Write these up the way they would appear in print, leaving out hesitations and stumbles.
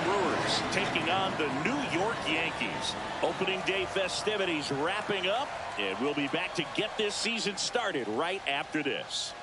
Brewers taking on the New York Yankees. Opening day festivities wrapping up, and we'll be back to get this season started right after this.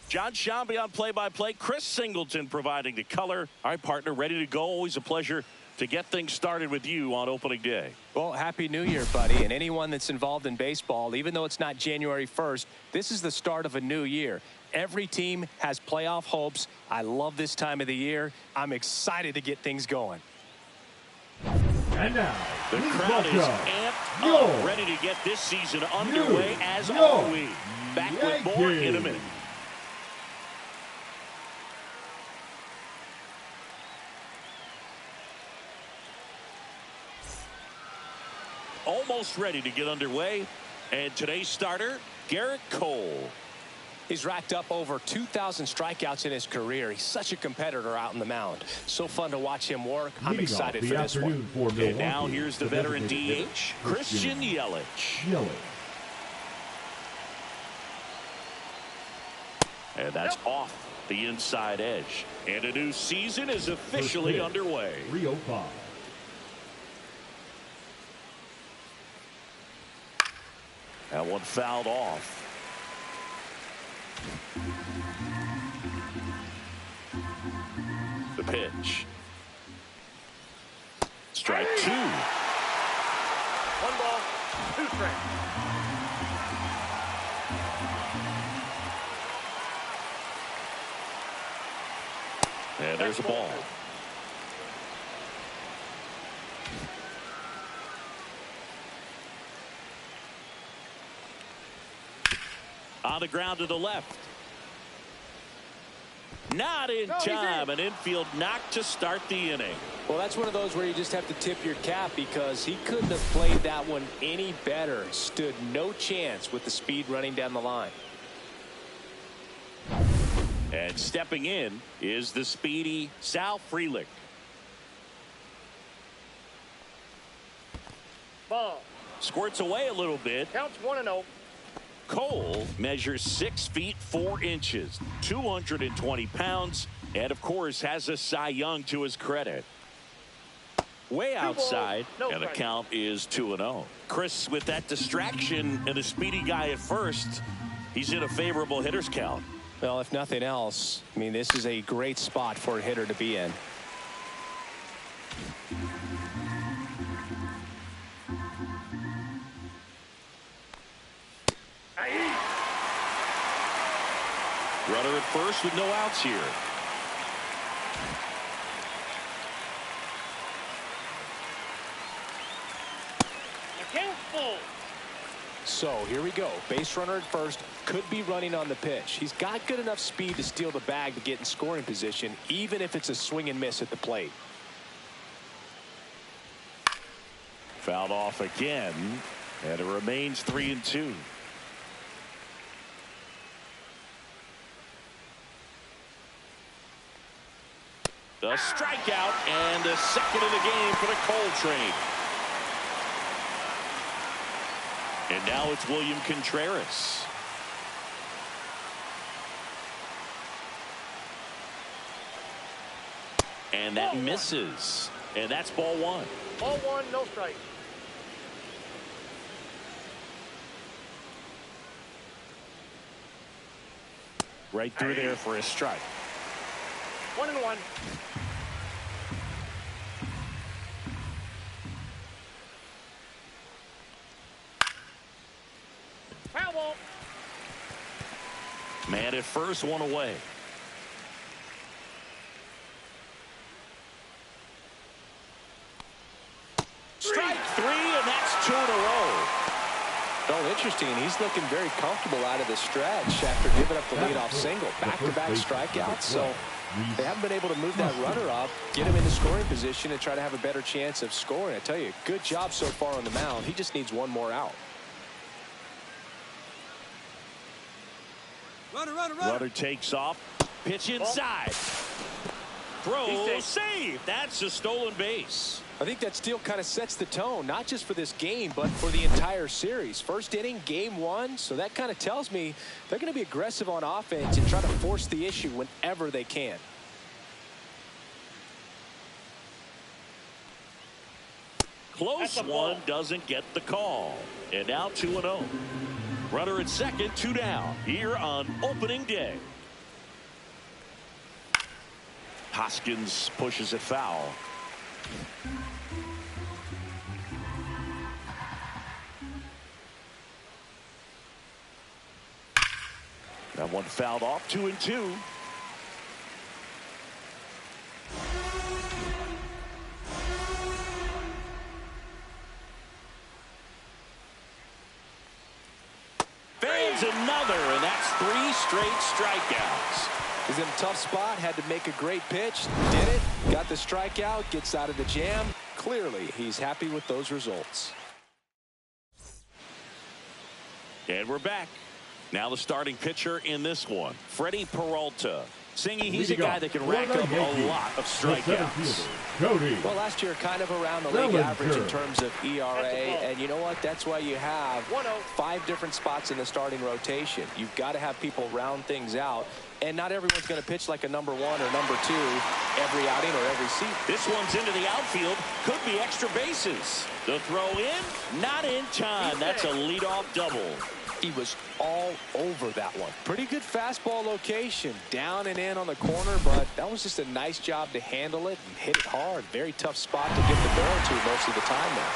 John Shambi on play-by-play. Chris Singleton providing the color. All right, partner, ready to go. Always a pleasure to get things started with you on opening day. Well, Happy New Year, buddy. And anyone that's involved in baseball, even though it's not January 1st, this is the start of a new year. Every team has playoff hopes. I love this time of the year. I'm excited to get things going. And now, the crowd is amped up, ready to get this season underway, as are we. Back with more in a minute. Almost ready to get underway. And today's starter, Garrett Cole. He's racked up over 2,000 strikeouts in his career. He's such a competitor out on the mound. So fun to watch him work. I'm excited for this one. And now here's the veteran DH, Christian Yelich. And that's off the inside edge. And a new season is officially underway. 305. That one fouled off. The pitch. Strike two. 1 ball, 2 strikes. And there's a ball. On the ground to the left. Not in time. An infield knock to start the inning. Well, that's one of those where you just have to tip your cap because he couldn't have played that one any better. Stood no chance with the speed running down the line. And stepping in is the speedy Sal Frelick. Ball. Squirts away a little bit. Counts 1-0. Cole measures 6 feet 4 inches, 220 pounds, and of course has a Cy Young to his credit. Way outside, and the count is 2-0. Chris, with that distraction and a speedy guy at first, he's in a favorable hitter's count. Well, if nothing else, I mean, this is a great spot for a hitter to be in. Runner at first with no outs here. Account full. So here we go. Base runner at first, could be running on the pitch. He's got good enough speed to steal the bag to get in scoring position, even if it's a swing and miss at the plate. Fouled off again, and it remains 3-2. The strikeout and the second of the game for the Cole train. And now it's William Contreras. And that misses. And that's ball one. Ball one, no strike. Right through there for a strike. 1-1. Foul ball. Man at first, one away. Strike three, and that's 2 in a row. Well, interesting. He's looking very comfortable out of the stretch after giving up the leadoff single. Back-to-back strikeouts. So they haven't been able to move that runner up, get him into scoring position, and try to have a better chance of scoring. I tell you, good job so far on the mound. He just needs one more out. Runner takes off. Pitch inside. Throw, save. That's a stolen base. I think that steal kind of sets the tone, not just for this game, but for the entire series. First inning, game one, so that kind of tells me they're going to be aggressive on offense and try to force the issue whenever they can. Close one, doesn't get the call. And now 2-0. Runner at second, 2 down here on opening day. Hoskins pushes it foul. That one fouled off. 2-2. Fans another, and that's 3 straight strikeouts. He's in a tough spot, had to make a great pitch, did it, got the strikeout, gets out of the jam. Clearly, he's happy with those results. And we're back. Now the starting pitcher in this one, Freddie Peralta. Singy, he's a guy that can rack up a lot of strikeouts. Well, last year kind of around the league average in terms of ERA, and you know what? That's why you have 5 different spots in the starting rotation. You've got to have people round things out, and not everyone's going to pitch like a number 1 or number 2 every outing or every seat. This one's into the outfield, could be extra bases. The throw in, not in time. That's a leadoff double. He was all over that one. Pretty good fastball location, down and in on the corner, but that was just a nice job to handle it and hit it hard. Very tough spot to get the barrel to most of the time now.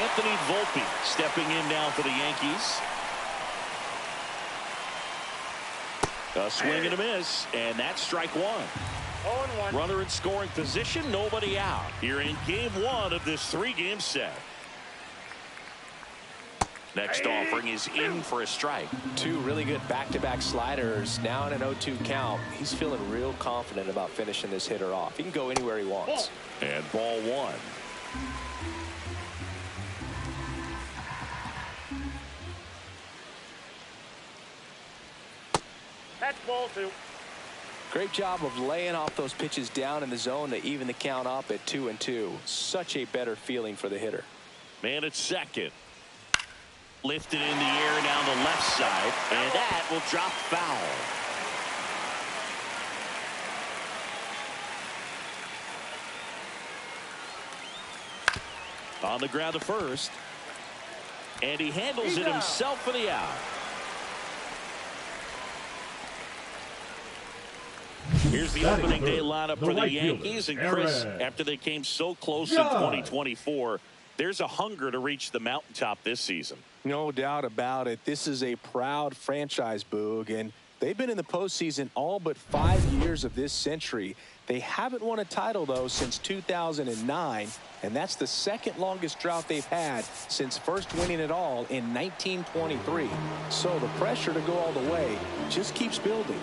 Anthony Volpe stepping in now for the Yankees. A swing and a miss, and that's strike 1. 0-1. Runner in scoring position, nobody out. Here in game 1 of this 3-game set. Next offering is in for a strike. 2 really good back-to-back sliders. Now in an 0-2 count. He's feeling real confident about finishing this hitter off. He can go anywhere he wants. And ball 1. That's ball 2. Great job of laying off those pitches down in the zone to even the count up at 2-2. Such a better feeling for the hitter. Man at second. Lifted in the air down the left side, and that will drop foul. On the ground to first, and he handles it himself for the out. Here's the opening day lineup for the Yankees, and Chris, after they came so close in 2024, there's a hunger to reach the mountaintop this season. No doubt about it. This is a proud franchise, Boog, and they've been in the postseason all but 5 years of this century. They haven't won a title, though, since 2009, and that's the second longest drought they've had since first winning it all in 1923. So the pressure to go all the way just keeps building.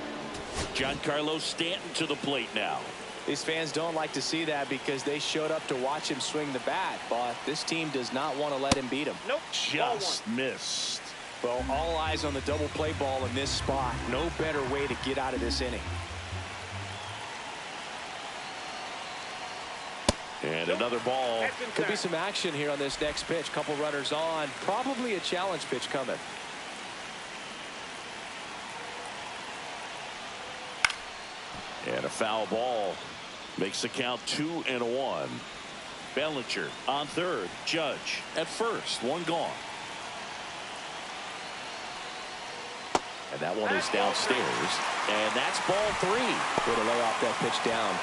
Giancarlo Stanton to the plate now. These fans don't like to see that because they showed up to watch him swing the bat, but this team does not want to let him beat him. Nope. Just missed. Well, all eyes on the double play ball in this spot. No better way to get out of this inning. And another ball. Could be some action here on this next pitch. Couple runners on. Probably a challenge pitch coming. And a foul ball makes the count 2-1. Bellinger on third. Judge at first. 1 gone. And that one is downstairs. And that's ball 3. Way to lay off that pitch down.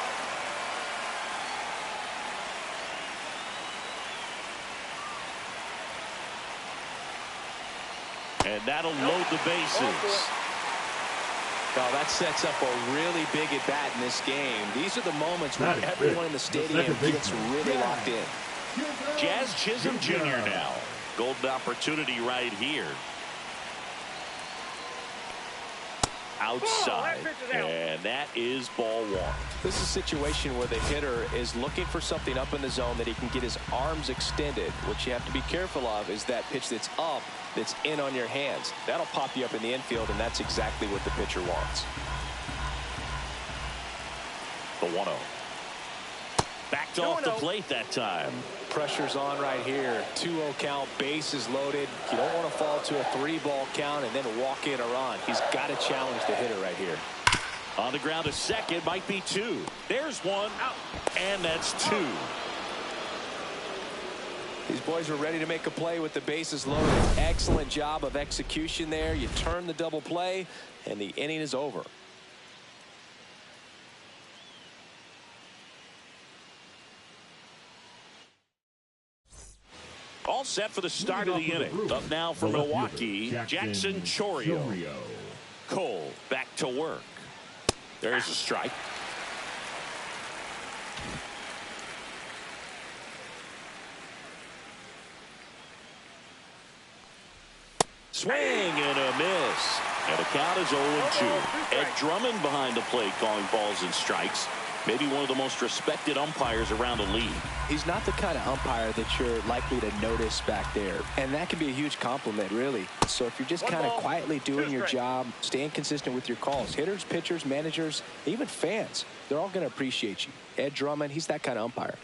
And that'll load the bases. Well, that sets up a really big at-bat in this game. These are the moments where everyone in the stadium gets really locked in. Jazz Chisholm Jr. now. Golden opportunity right here. Outside. And that is ball 1. This is a situation where the hitter is looking for something up in the zone that he can get his arms extended. What you have to be careful of is that pitch that's up, that's in on your hands. That'll pop you up in the infield, and that's exactly what the pitcher wants. The 1-0. Backed off the plate that time. Pressure's on right here. 2-0 count, bases loaded. You don't want to fall to a 3-ball count and then walk in a run. He's got to challenge the hitter right here. On the ground to second, might be 2. There's 1 out, and that's 2. These boys were ready to make a play with the bases loaded. Excellent job of execution there. You turn the double play, and the inning is over. All set for the start of the inning. Up now for Milwaukee, Jackson Chourio. Cole back to work. There's a strike. Swing and a miss. And the count is 0-2. Ed Drummond behind the plate calling balls and strikes. Maybe one of the most respected umpires around the league. He's not the kind of umpire that you're likely to notice back there. And that can be a huge compliment, really. So if you're just kind of quietly doing your job, staying consistent with your calls, hitters, pitchers, managers, even fans, they're all going to appreciate you. Ed Drummond, he's that kind of umpire.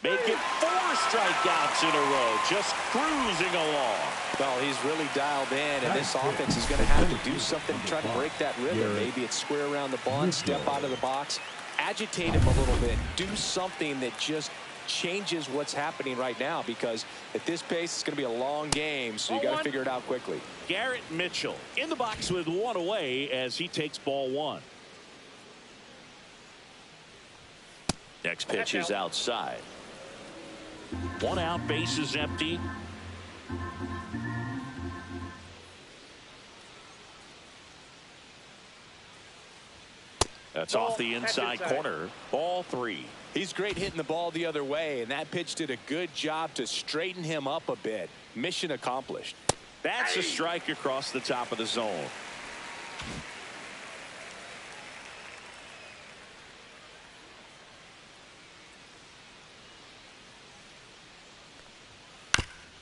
Make it 4 strikeouts in a row, just cruising along. Well, he's really dialed in, and this offense is going to have to do something to try to break that rhythm. Maybe it's square around the bunt, step out of the box, agitate him a little bit, do something that just changes what's happening right now, because at this pace, it's going to be a long game, so you got to figure it out quickly. Garrett Mitchell in the box with 1 away as he takes ball 1. Next pitch is outside. 1 out, base is empty. That's off the inside corner. Ball 3. He's great hitting the ball the other way, and that pitch did a good job to straighten him up a bit. Mission accomplished. That's a strike across the top of the zone.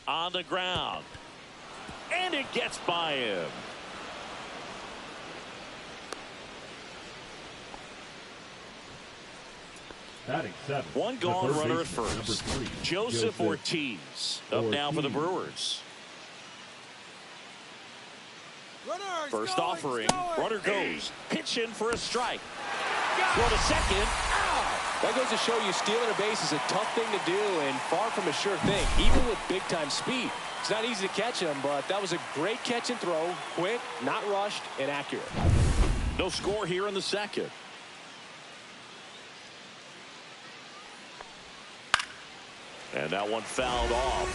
On the ground. And it gets by him. Batting 7. 1 gone, runner at first. Joseph Ortiz up now for the Brewers. First offering. Runner goes. Pitch in for a strike. Throw to second. That goes to show you stealing a base is a tough thing to do and far from a sure thing, even with big-time speed. It's not easy to catch him, but that was a great catch and throw. Quick, not rushed, and accurate. No score here in the second. And that one fouled off.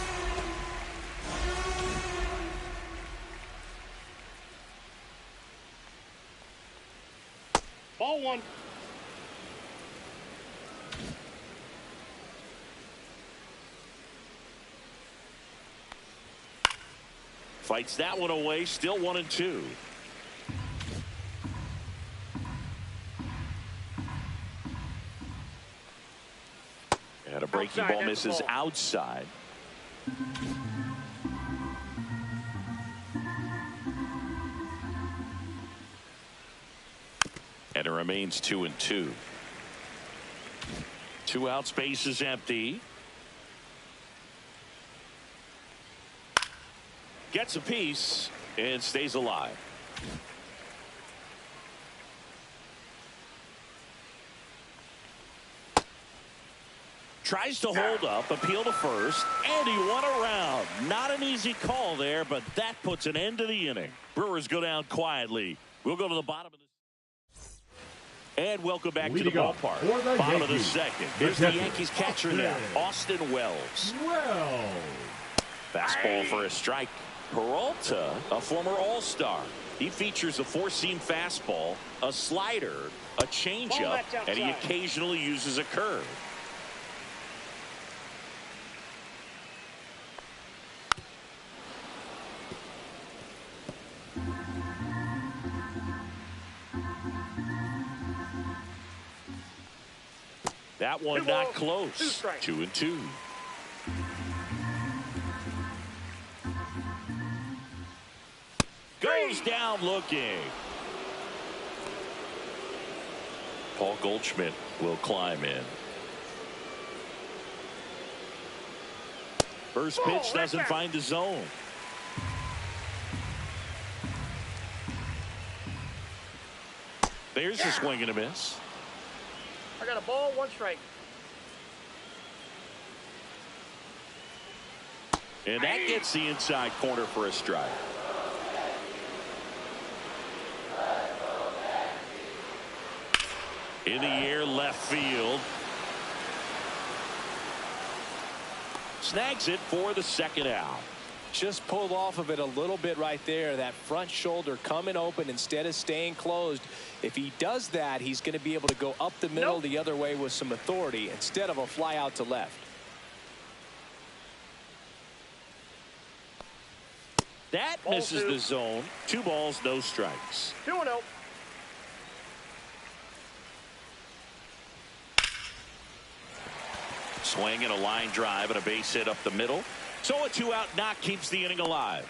Ball 1. Fights that one away, still 1-2. And a breaking ball misses outside. And it remains 2-2. 2 out, space is empty. Gets a piece and stays alive. Tries to hold up, appeal to first, and he won around. Not an easy call there, but that puts an end to the inning. Brewers go down quietly. We'll go to the bottom of this. And welcome back to the ballpark. Bottom of the second. Here's the Yankees catcher now, Austin Wells. Fastball for a strike. Peralta, a former All-Star. He features a 4-seam fastball, a slider, a changeup, and he occasionally uses a curve. That one not close. 2-2. Goes down looking. Paul Goldschmidt will climb in. First pitch doesn't find the zone. There's a swing and a miss. I got a ball, 1 strike. And that gets the inside corner for a strike. In the air, left field. Snags it for the second out. Just pulled off of it a little bit right there. That front shoulder coming open instead of staying closed. If he does that, he's going to be able to go up the middle the other way with some authority instead of a fly out to left. That misses the zone. 2 balls, no strikes. 2-0. Swing and a line drive and a base hit up the middle. So a 2-out knock keeps the inning alive.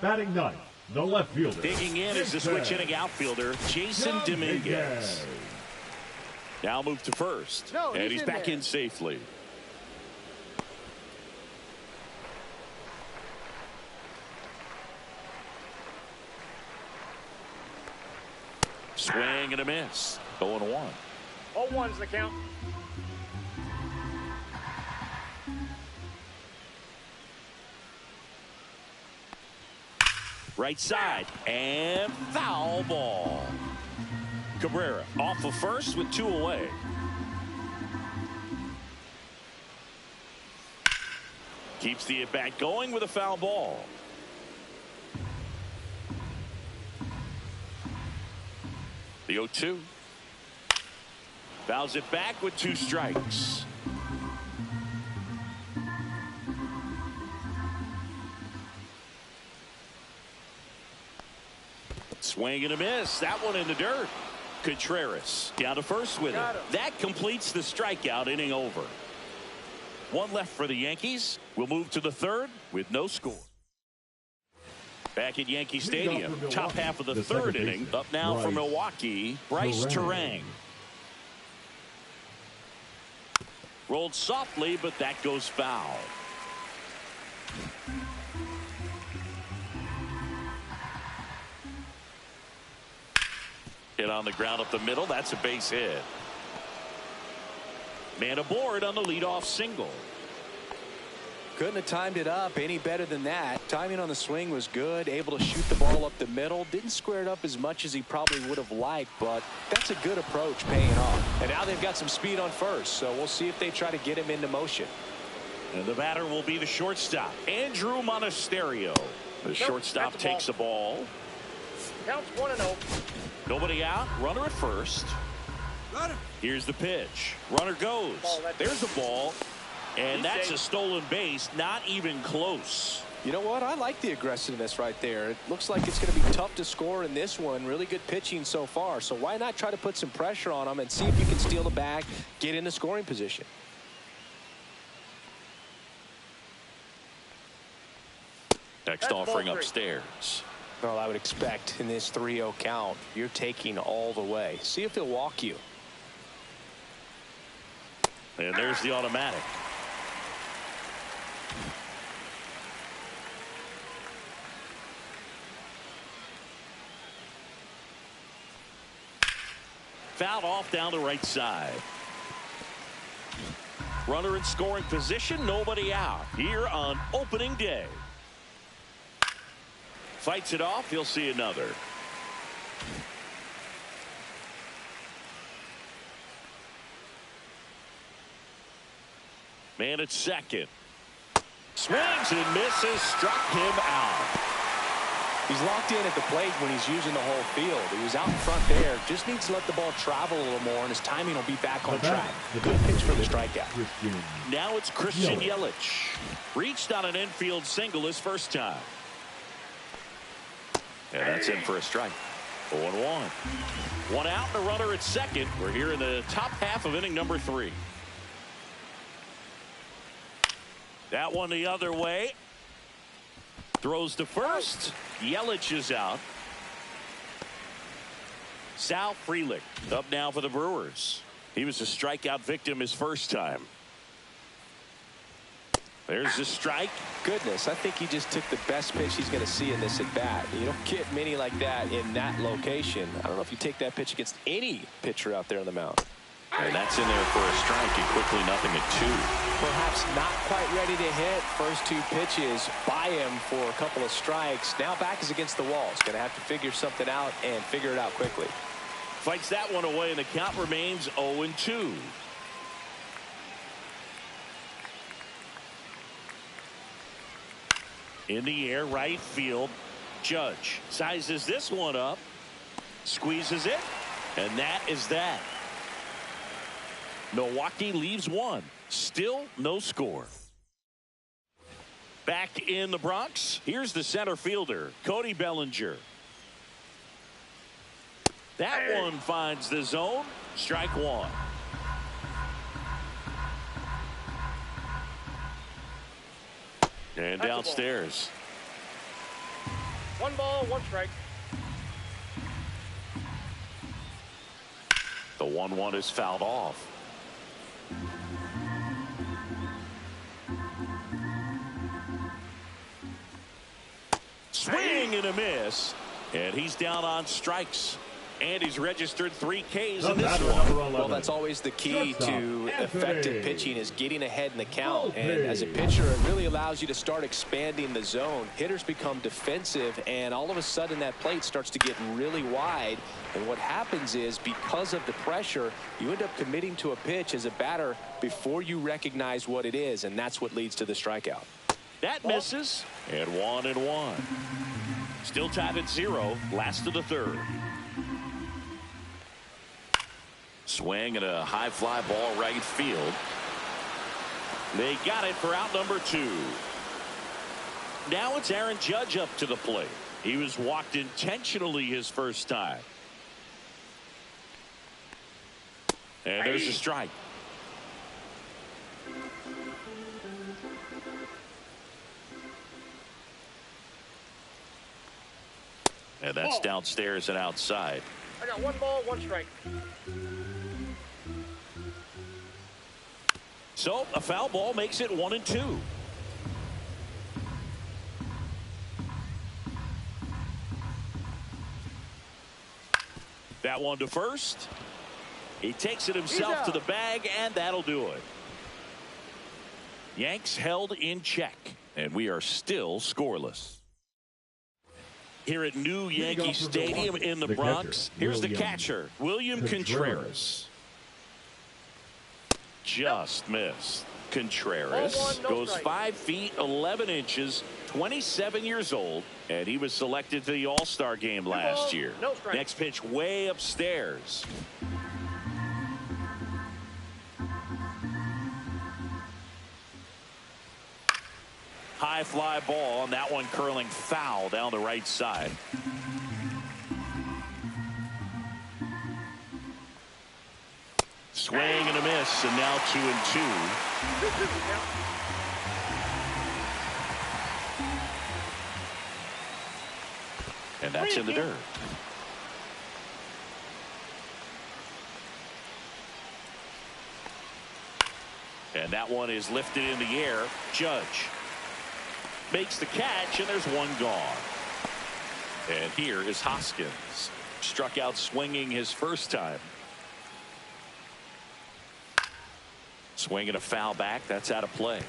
Batting ninth, the left fielder. Digging in is the switch hitting outfielder, Jason Dominguez. Now move to first. And he's back in safely. Swing and a miss. 0-1. 0-1's the count. Right side and foul ball. Cabrera off of first with 2 away. Keeps the at bat going with a foul ball. The 0-2. Fouls it back with 2 strikes. Swing and a miss. That one in the dirt. Contreras down to first with it. That completes the strikeout. Inning over. 1 left for the Yankees. We'll move to the 3rd with no score. Back at Yankee Stadium. Top half of the 3rd inning. Up now for Milwaukee, Bryce Terang. Rolled softly, but that goes foul. Hit on the ground up the middle. That's a base hit. Man aboard on the leadoff single. Couldn't have timed it up any better than that. Timing on the swing was good. Able to shoot the ball up the middle. Didn't square it up as much as he probably would have liked, but that's a good approach paying off. And now they've got some speed on first, so we'll see if they try to get him into motion. And the batter will be the shortstop, Andrew Monasterio. The shortstop takes the ball. Counts 1-0. Nobody out. Runner at first. Here's the pitch. Runner goes. There's a ball. And that's a stolen base. Not even close. You know what? I like the aggressiveness right there. It looks like it's going to be tough to score in this one. Really good pitching so far. So why not try to put some pressure on them and see if you can steal the bag, get in the scoring position. Next offering upstairs. Well, I would expect in this 3-0 count, you're taking all the way. See if he'll walk you. And there's the automatic. Fouled off down the right side. Runner in scoring position, nobody out here on opening day. Fights it off, he'll see another. Man at second. Swings and misses, struck him out. He's locked in at the plate when he's using the whole field. He was out in front there. Just needs to let the ball travel a little more, and his timing will be back on track. Good pitch for the strikeout. Now it's Christian Yelich. Reached on an infield single his first time. And that's in for a strike. 0-1. One out and a runner at second. We're here in the top half of inning number 3. That one the other way. Throws to first. Yelich is out. Sal Frelick up now for the Brewers. He was a strikeout victim his first time. There's the strike. Goodness, I think he just took the best pitch he's going to see in this at bat. You don't get many like that in that location. I don't know if you take that pitch against any pitcher out there on the mound. And that's in there for a strike, and quickly nothing at 2. Perhaps not quite ready to hit. First 2 pitches by him for a couple of strikes. Now back is against the wall. He's going to have to figure something out and figure it out quickly. Fights that one away, and the count remains 0-2. In the air, right field. Judge sizes this one up, squeezes it, and that is that. Milwaukee leaves 1. Still no score. Back in the Bronx, here's the center fielder, Cody Bellinger. That one finds the zone. Strike 1. And downstairs. 1 ball, 1 strike. The 1-1 is fouled off. Swing and a miss. And he's down on strikes. And he's registered 3 Ks in this one. Well, that's always the key to effective pitching, is getting ahead in the count. And as a pitcher, it really allows you to start expanding the zone. Hitters become defensive, and all of a sudden that plate starts to get really wide. And what happens is, because of the pressure, you end up committing to a pitch as a batter before you recognize what it is, and that's what leads to the strikeout. That misses, and 1-1. Still tied at 0, last of the 3rd. Swing and a high fly ball right field. They got it for out number 2. Now it's Aaron Judge up to the plate. He was walked intentionally his first time. And there's a strike. And that's downstairs and outside. I got 1 ball, 1 strike. So a foul ball makes it 1-2. That one to first. He takes it himself to the bag, and that'll do it. Yanks held in check, and we are still scoreless. Here at New Yankee Stadium in the Bronx, here's the catcher, William Contreras. Just missed. Contreras goes 5 feet 11 inches, 27 years old, and he was selected to the All-Star game last year. Next pitch way upstairs. High fly ball, and that one curling foul down the right side. Swing and a miss, and now 2-2. And that's in the dirt. And that one is lifted in the air. Judge makes the catch, and there's one gone. And here is Hoskins. Struck out swinging his first time. Swing and a foul back. That's out of play.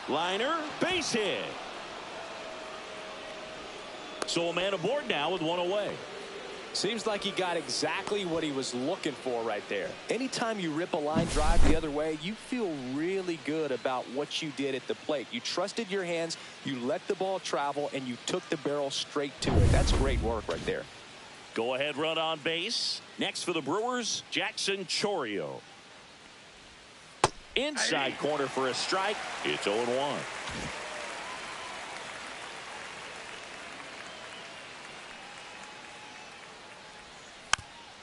Liner, base hit. So a man aboard now with 1 away. Seems like he got exactly what he was looking for right there. Anytime you rip a line drive the other way, you feel really good about what you did at the plate. You trusted your hands, you let the ball travel, and you took the barrel straight to it. That's great work right there. Go ahead run on base. Next for the Brewers, Jackson Chourio. Inside corner for a strike. It's 0-1.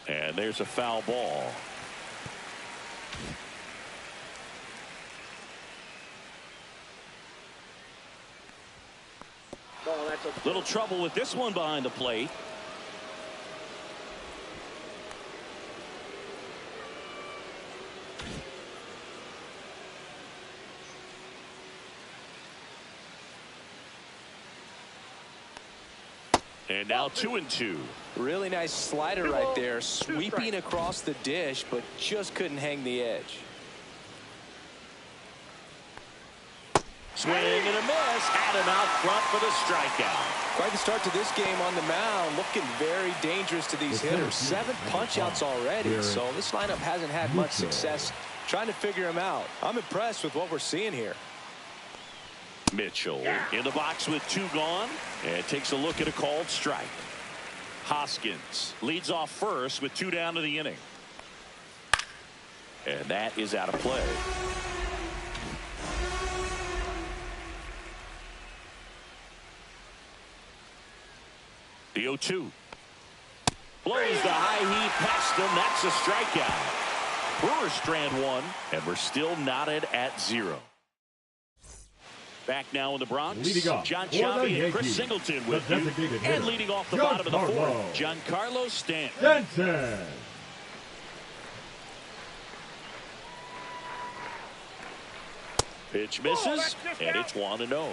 And there's a foul ball. Little trouble with this one behind the plate. And now 2-2. Really nice slider right there, sweeping across the dish, but just couldn't hang the edge. Swing and a miss. Had him out front for the strikeout. Quite the start to this game on the mound. Looking very dangerous to these hitters. 7 punch-outs already, so this lineup hasn't had much success trying to figure him out. I'm impressed with what we're seeing here. Mitchell in the box with 2 gone and takes a look at a called strike. Hoskins leads off first with 2 down to the inning. And that is out of play. The 0-2. Blows the high heat past him. That's a strikeout. Brewers strand 1, and we're still knotted at 0. Back now in the Bronx, John Chavi and Chris Singleton with you. And leading off the bottom of the 4th, Giancarlo Stanton. Pitch misses, and it's 1-0.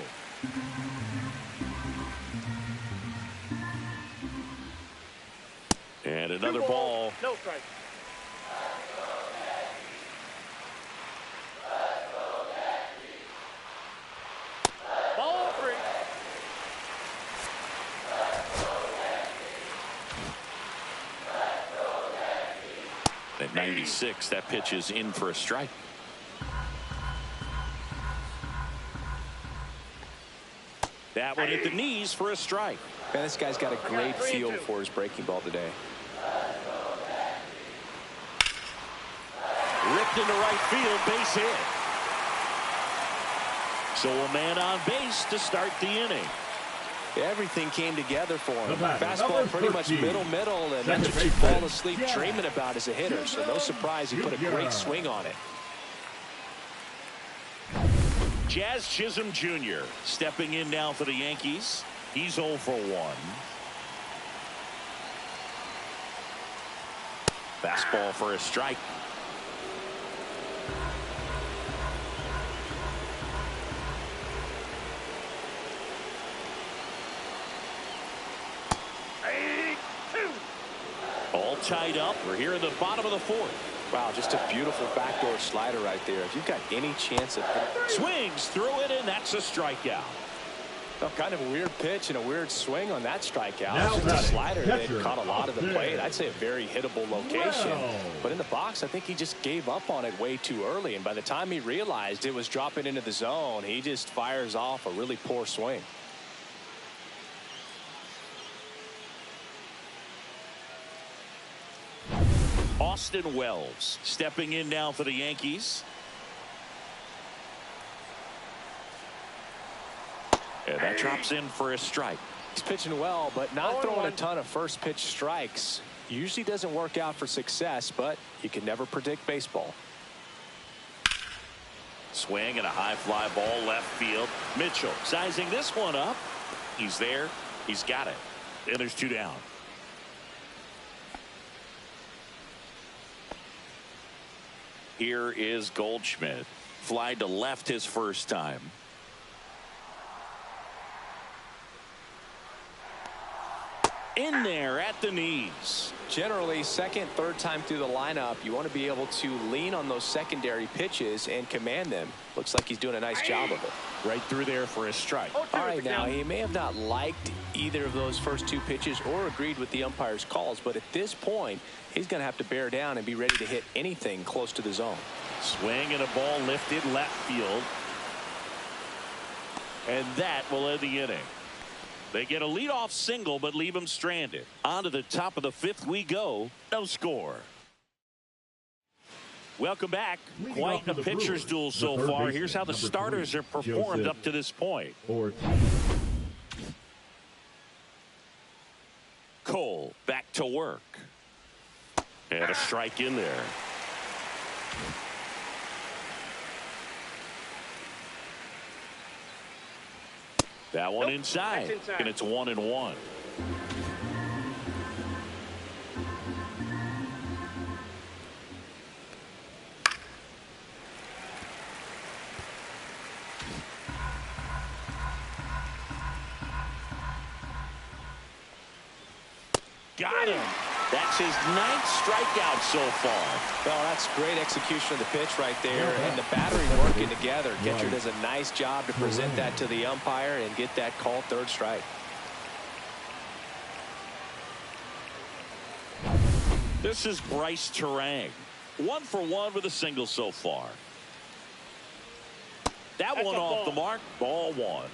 And another ball. No strike. Ball 3. At 96, that pitch is in for a strike. That one at the knees for a strike. Man, this guy's got a great feel for his breaking ball today. Ripped into right field, base hit. So a man on base to start the inning. Everything came together for him. Fastball pretty much middle, and that's what you fall asleep dreaming about as a hitter. So no surprise he put a great swing on it. Jazz Chisholm Jr. stepping in now for the Yankees. He's 0 for 1. Fastball for a strike. All tied up. We're here in the bottom of the 4th. Wow, just a beautiful backdoor slider right there. If you've got any chance of swings through it, and that's a strikeout. Well, kind of a weird pitch and a weird swing on that strikeout. It's just a slider that caught a lot of the plate. I'd say a very hittable location. But in the box, I think he just gave up on it way too early. And by the time he realized it was dropping into the zone, he just fires off a really poor swing. Austin Wells stepping in now for the Yankees. And that drops in for a strike. He's pitching well, but not throwing a ton of first pitch strikes. Usually doesn't work out for success, but you can never predict baseball. Swing and a high fly ball left field. Mitchell sizing this one up. He's there. He's got it. And there's 2 down. Here is Goldschmidt. Fly to left his first time. In there at the knees. Generally, second, third time through the lineup, you want to be able to lean on those secondary pitches and command them. Looks like he's doing a nice job of it. Right through there for a strike. All right, now, he may have not liked either of those first 2 pitches or agreed with the umpire's calls, but at this point, he's going to have to bear down and be ready to hit anything close to the zone. Swing and a ball lifted left field. And that will end the inning. They get a leadoff single, but leave him stranded. On to the top of the 5th we go. No score. Welcome back. Leading Quite off for a the pitcher's Brewers, duel the so third far. baseman, Here's how the number starters 3, have performed Joseph up to this point. Cole back to work. And a strike in there. That one inside. And it's 1-1. Got him. That's his 9th strikeout so far. Well, that's great execution of the pitch right there, and the battery working together. Catcher does a nice job to present that to the umpire and get that called third strike. This is Bryce Terang. 1 for 1 with a single so far. That one off the mark. Ball 1.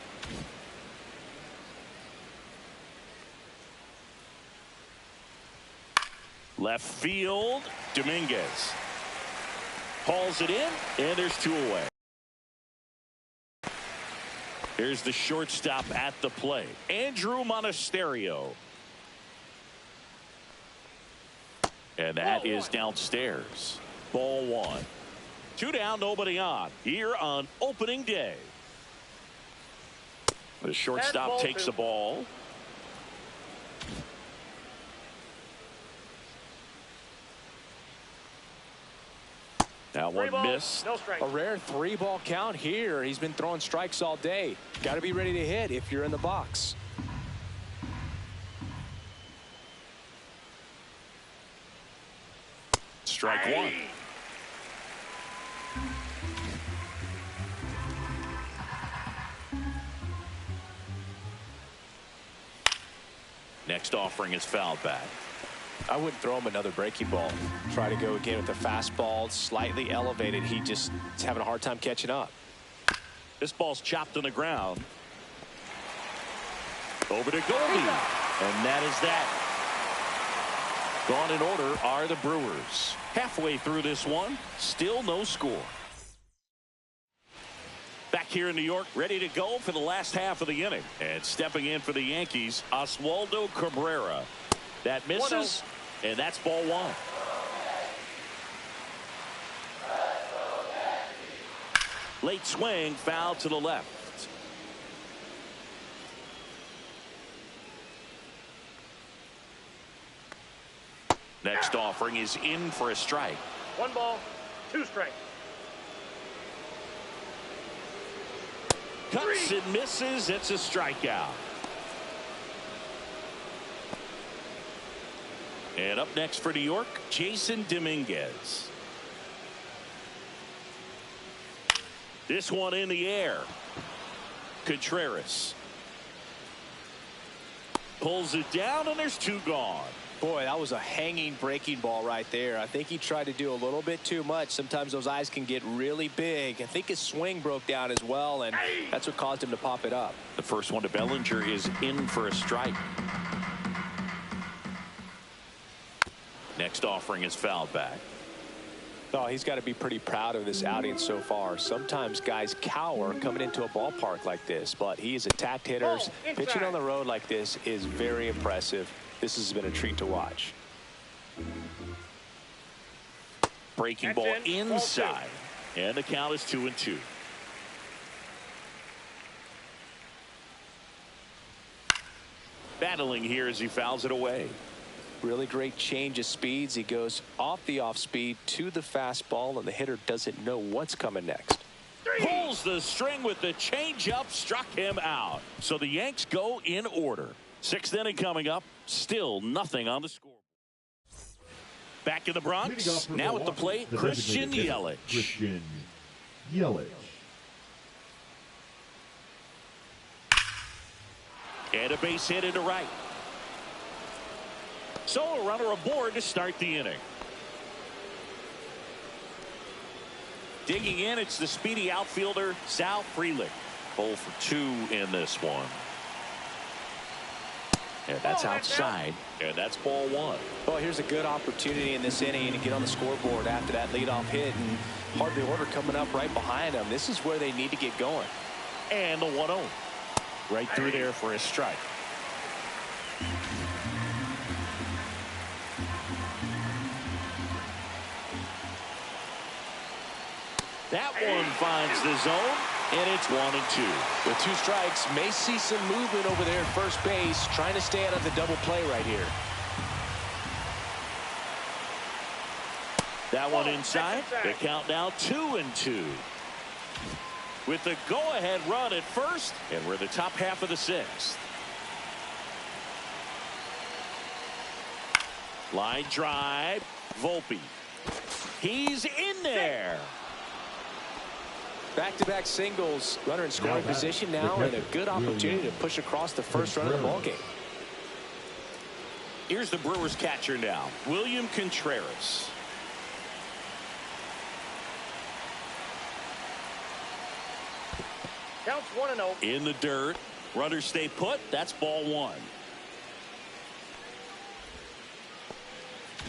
Left field, Dominguez hauls it in, and there's 2 away. Here's the shortstop at the plate, Andrew Monasterio. And that is downstairs. Ball 1. 2 down, nobody on. Here on opening day. The shortstop takes the ball. That one missed. No strike. A rare 3-ball count here. He's been throwing strikes all day. Got to be ready to hit if you're in the box. Strike 1. Next offering is fouled back. I wouldn't throw him another breaking ball. Try to go again with the fastball, slightly elevated. He just is having a hard time catching up. This ball's chopped on the ground. Over to Goldie. And that is that. Gone in order are the Brewers. Halfway through this one, still no score. Back here in New York, ready to go for the last half of the inning. And stepping in for the Yankees, Oswaldo Cabrera. That misses, and that's ball 1. Late swing, foul to the left. Next offering is in for a strike. 1 ball, 2 strikes. Cuts and misses. It's a strikeout. And up next for New York, Jason Dominguez. This one in the air. Contreras pulls it down, and there's 2 gone. Boy, that was a hanging breaking ball right there. I think he tried to do a little bit too much. Sometimes those eyes can get really big. I think his swing broke down as well, and that's what caused him to pop it up. The first one to Bellinger is in for a strike. Next offering is fouled back. Oh, he's got to be pretty proud of this outing so far. Sometimes guys cower coming into a ballpark like this, but he has attacked hitters. Pitching on the road like this is very impressive. This has been a treat to watch. Breaking ball inside, and the count is 2-2. Battling here as he fouls it away. Really great change of speeds. He goes off the off speed to the fastball, and the hitter doesn't know what's coming next. Pulls the string with the changeup, struck him out. So the Yanks go in order. 6th inning coming up. Still nothing on the score. Back in the Bronx. Now at the plate, Christian Yelich. Christian Yelich. And a base hit into right. So a runner aboard to start the inning. Digging in, it's the speedy outfielder, Sal Frelick. 0 for 2 in this one. And that's outside. And that's ball one. Well, here's a good opportunity in this inning to get on the scoreboard after that leadoff hit, and part of the order coming up right behind them. This is where they need to get going. And the 1-0. Right through there for a strike. That one finds the zone, and it's 1-2. With 2 strikes, may see some movement over there at first base, trying to stay out of the double play right here. That one inside. The count now 2-2. With the go-ahead run at first, and we're the top half of the 6th. Line drive. Volpe. He's in there. Back-to-back singles, runner in scoring position now, and a good opportunity to push across the first run of the ballgame. Here's the Brewers catcher now, William Contreras. Counts 1-0. In the dirt. Runners stay put. That's ball one.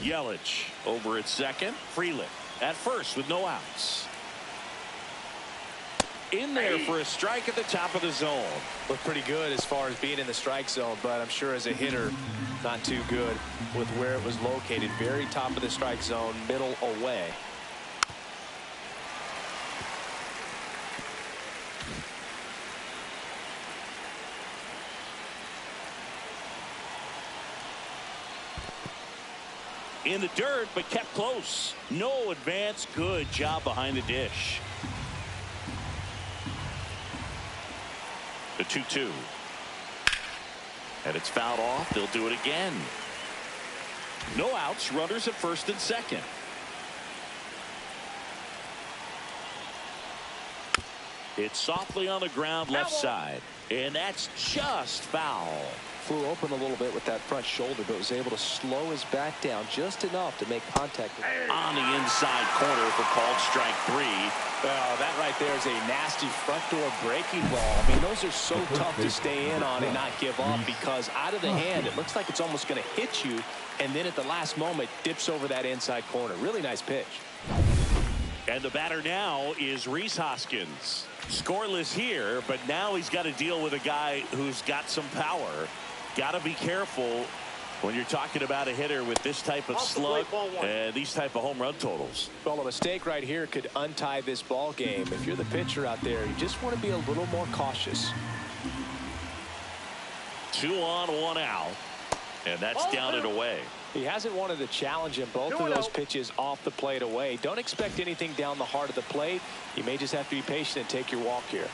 Yelich over at second. Freeland at first with no outs. In there for a strike at the top of the zone. Looked pretty good as far as being in the strike zone, but I'm sure as a hitter, not too good with where it was located. Very top of the strike zone, middle away. In the dirt, but kept close. No advance. Good job behind the dish. The 2-2. And it's fouled off. They'll do it again. No outs. Runners at first and second. It's softly on the ground left side. And that's just foul. Flew open a little bit with that front shoulder, but was able to slow his back down just enough to make contact with on the inside corner for called strike 3. That right there is a nasty front door breaking ball. I mean, those are so tough to stay in on and not give up, because out of the hand, it looks like it's almost going to hit you, and then at the last moment, dips over that inside corner. Really nice pitch. And the batter now is Rhys Hoskins. Scoreless here, but now he's got to deal with a guy who's got some power. Got to be careful when you're talking about a hitter with this type of slug and these type of home run totals. Well, a mistake right here could untie this ball game. If you're the pitcher out there, you just want to be a little more cautious. 2 on, 1 out, and that's down and away. He hasn't wanted to challenge him. Both of those pitches off the plate away. Don't expect anything down the heart of the plate. You may just have to be patient and take your walk here.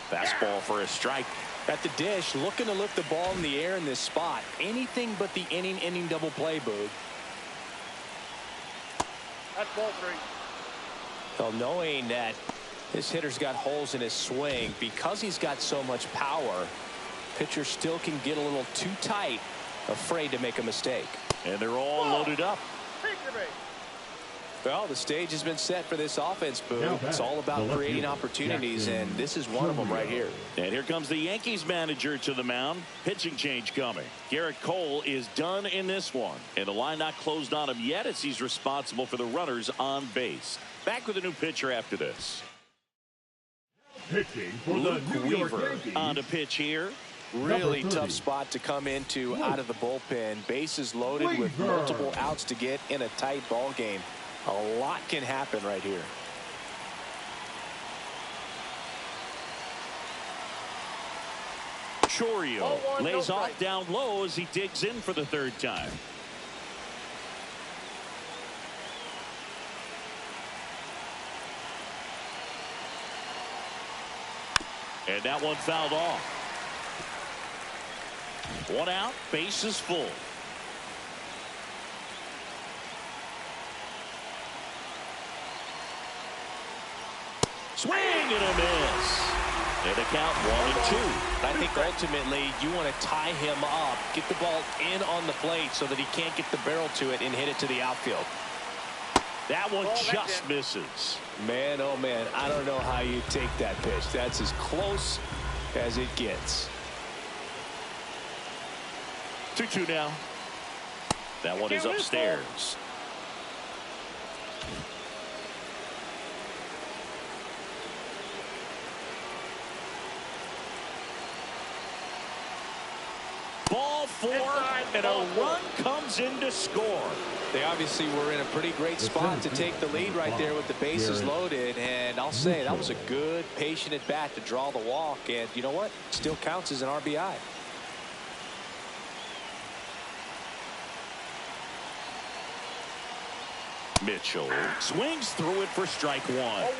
Fastball for a strike. At the dish, looking to lift the ball in the air in this spot. Anything but the inning double play, Boog. That's ball 3. Well, knowing that this hitter's got holes in his swing, because he's got so much power, pitcher still can get a little too tight, afraid to make a mistake. And they're all loaded up. Well, the stage has been set for this offense, Boog. It's all about creating opportunities, and this is one of them right here. And here comes the Yankees manager to the mound. Pitching change coming. Garrett Cole is done in this one. And the line not closed on him yet, as he's responsible for the runners on base. Back with a new pitcher after this. Pitching for Luke the New York Weaver Yankees. on to pitch here. Really tough spot to come into out of the bullpen. Bases loaded with multiple outs to get in a tight ball game. A lot can happen right here. Chourio lays off down low as he digs in for the 3rd time. And that one fouled off. 1 out, bases full. Swing and a miss. And the count 1-2. I think ultimately you want to tie him up, get the ball in on the plate so that he can't get the barrel to it and hit it to the outfield. That one just misses. Man, oh man, I don't know how you take that pitch. That's as close as it gets. 2-2 now. That one is upstairs. Ball 4, and a run comes in to score. They obviously were in a pretty great spot to take the lead right there with the bases loaded, and I'll say that was a good, patient at bat to draw the walk, and you know what? Still counts as an RBI. Mitchell swings through it for strike 1.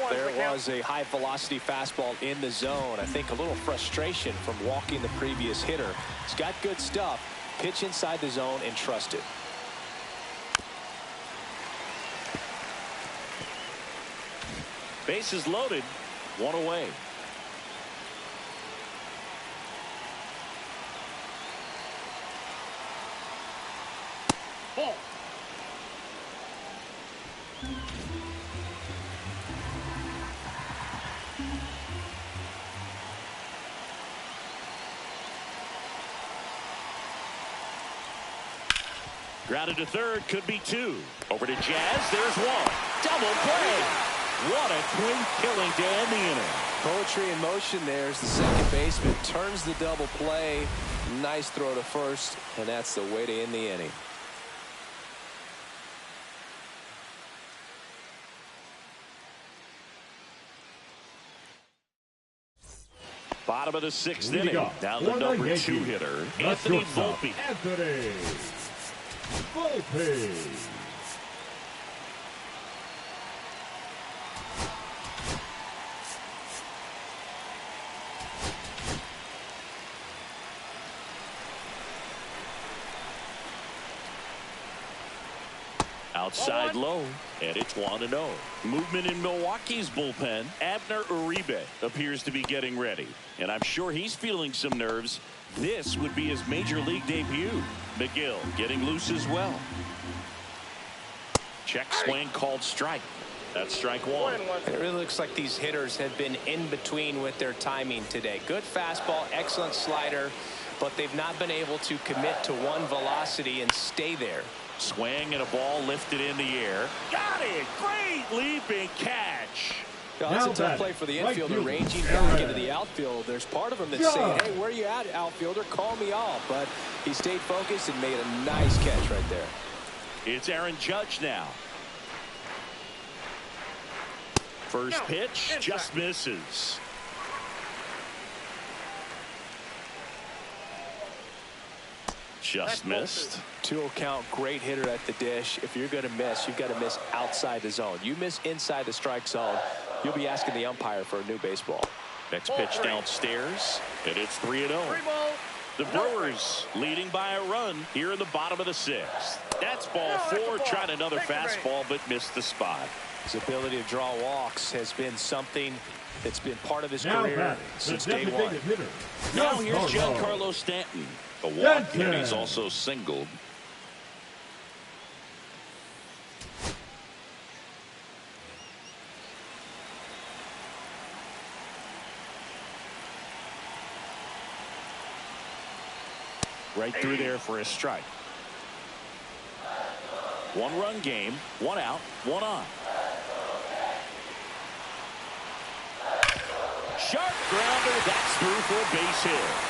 There was a high velocity fastball in the zone. I think a little frustration from walking the previous hitter. He's got good stuff. Pitch inside the zone and trust it. Bases loaded, 1 away. Ball. Grounded to third, could be 2. Over to Jazz, there's 1. Double play. What a twin killing to end the inning. Poetry in motion there as the second baseman turns the double play. Nice throw to first, and that's the way to end the inning. Bottom of the 6th inning. Now the number 2 hitter, Anthony Volpe. Anthony Volpe. Outside low, and it's 1-0. Movement in Milwaukee's bullpen. Abner Uribe appears to be getting ready, and I'm sure he's feeling some nerves. This would be his major league debut. McGill getting loose as well. Check swing called strike. That's strike 1. It really looks like these hitters have been in between with their timing today. Good fastball, excellent slider, but they've not been able to commit to one velocity and stay there. Swing and a ball lifted in the air. Got it! Great leaping catch. That's a tough play for the infielder, ranging back into the outfield. There's part of him that's saying, hey, where are you at, outfielder? Call me off. But he stayed focused and made a nice catch right there. It's Aaron Judge now. First pitch just misses. Just missed. 2-0 count, great hitter at the dish. If you're going to miss, you've got to miss outside the zone. You miss inside the strike zone, you'll be asking the umpire for a new baseball. Next pitch downstairs, and it's 3-0. The Brewers leading by a run here in the bottom of the 6th. That's ball 4, trying another fastball, but missed the spot. His ability to draw walks has been something that's been part of his career since day one. Now here's Giancarlo Stanton. A walk, and he's also singled. Right through there for a strike. 1-run game, 1 out, 1 on. Sharp grounder, that's through for a base hit.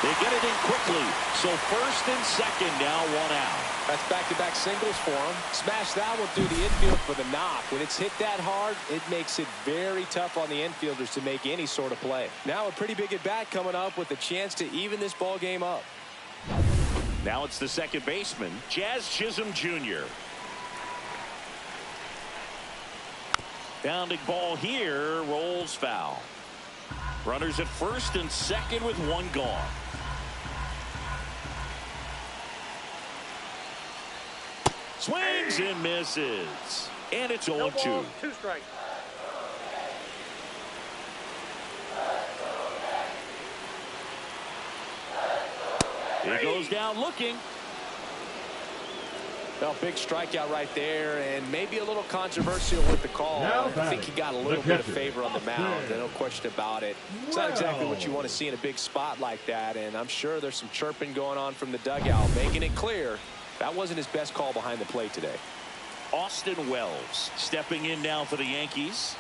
They get it in quickly, so first and second now, 1 out. That's back-to-back singles for him. Smash that one through the infield for the knock. When it's hit that hard, it makes it very tough on the infielders to make any sort of play. Now a pretty big at-bat coming up with a chance to even this ball game up. Now it's the second baseman, Jazz Chisholm Jr. Bounding ball here, rolls foul. Runners at first and second with 1 gone. Swings and misses. And it's 0-2. 2 strikes. He goes down looking. Well, big strikeout right there, and maybe a little controversial with the call. I think he got a little bit of favor on the mound. No question about it. It's not exactly what you want to see in a big spot like that, and I'm sure there's some chirping going on from the dugout, making it clear that wasn't his best call behind the plate today. Austin Wells stepping in now for the Yankees.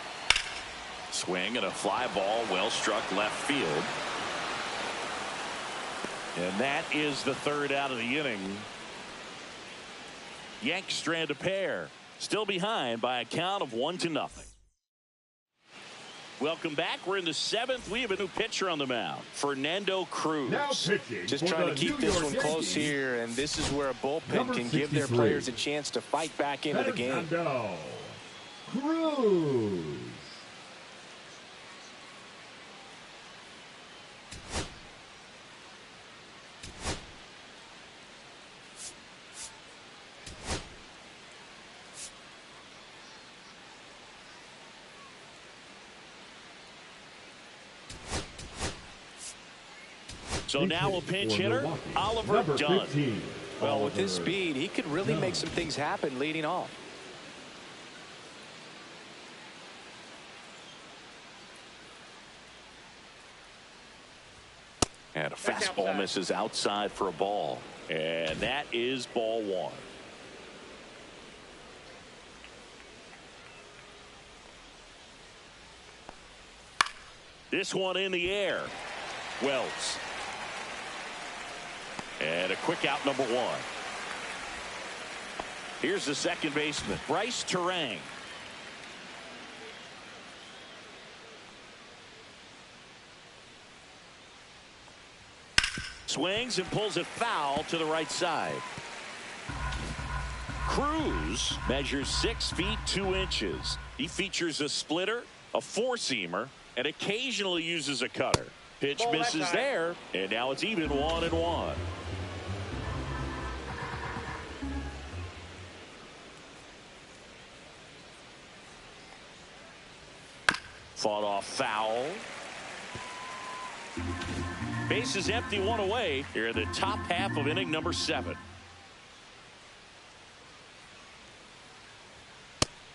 Swing and a fly ball, well struck left field. And that is the third out of the inning. Yanks strand a pair, still behind by a count of 1-0. Welcome back. We're in the seventh. We have a new pitcher on the mound, Fernando Cruz. Just trying to keep this one close here, and this is where a bullpen can give their players a chance to fight back into the game. Cruz. So now a pinch hitter, Oliver Dunn. 15, well, with his speed, he could really make some things happen leading off. And a fastball misses outside for a ball. And that is ball one. This one in the air. Wells. And a quick out, number one. Here's the second baseman, Bryce Terang. Swings and pulls it foul to the right side. Cruz measures 6 feet 2 inches. He features a splitter, a four-seamer, and occasionally uses a cutter. Pitch misses there, and now it's even 1-1. Fought off foul. Base is empty, one away here in the top half of inning number 7.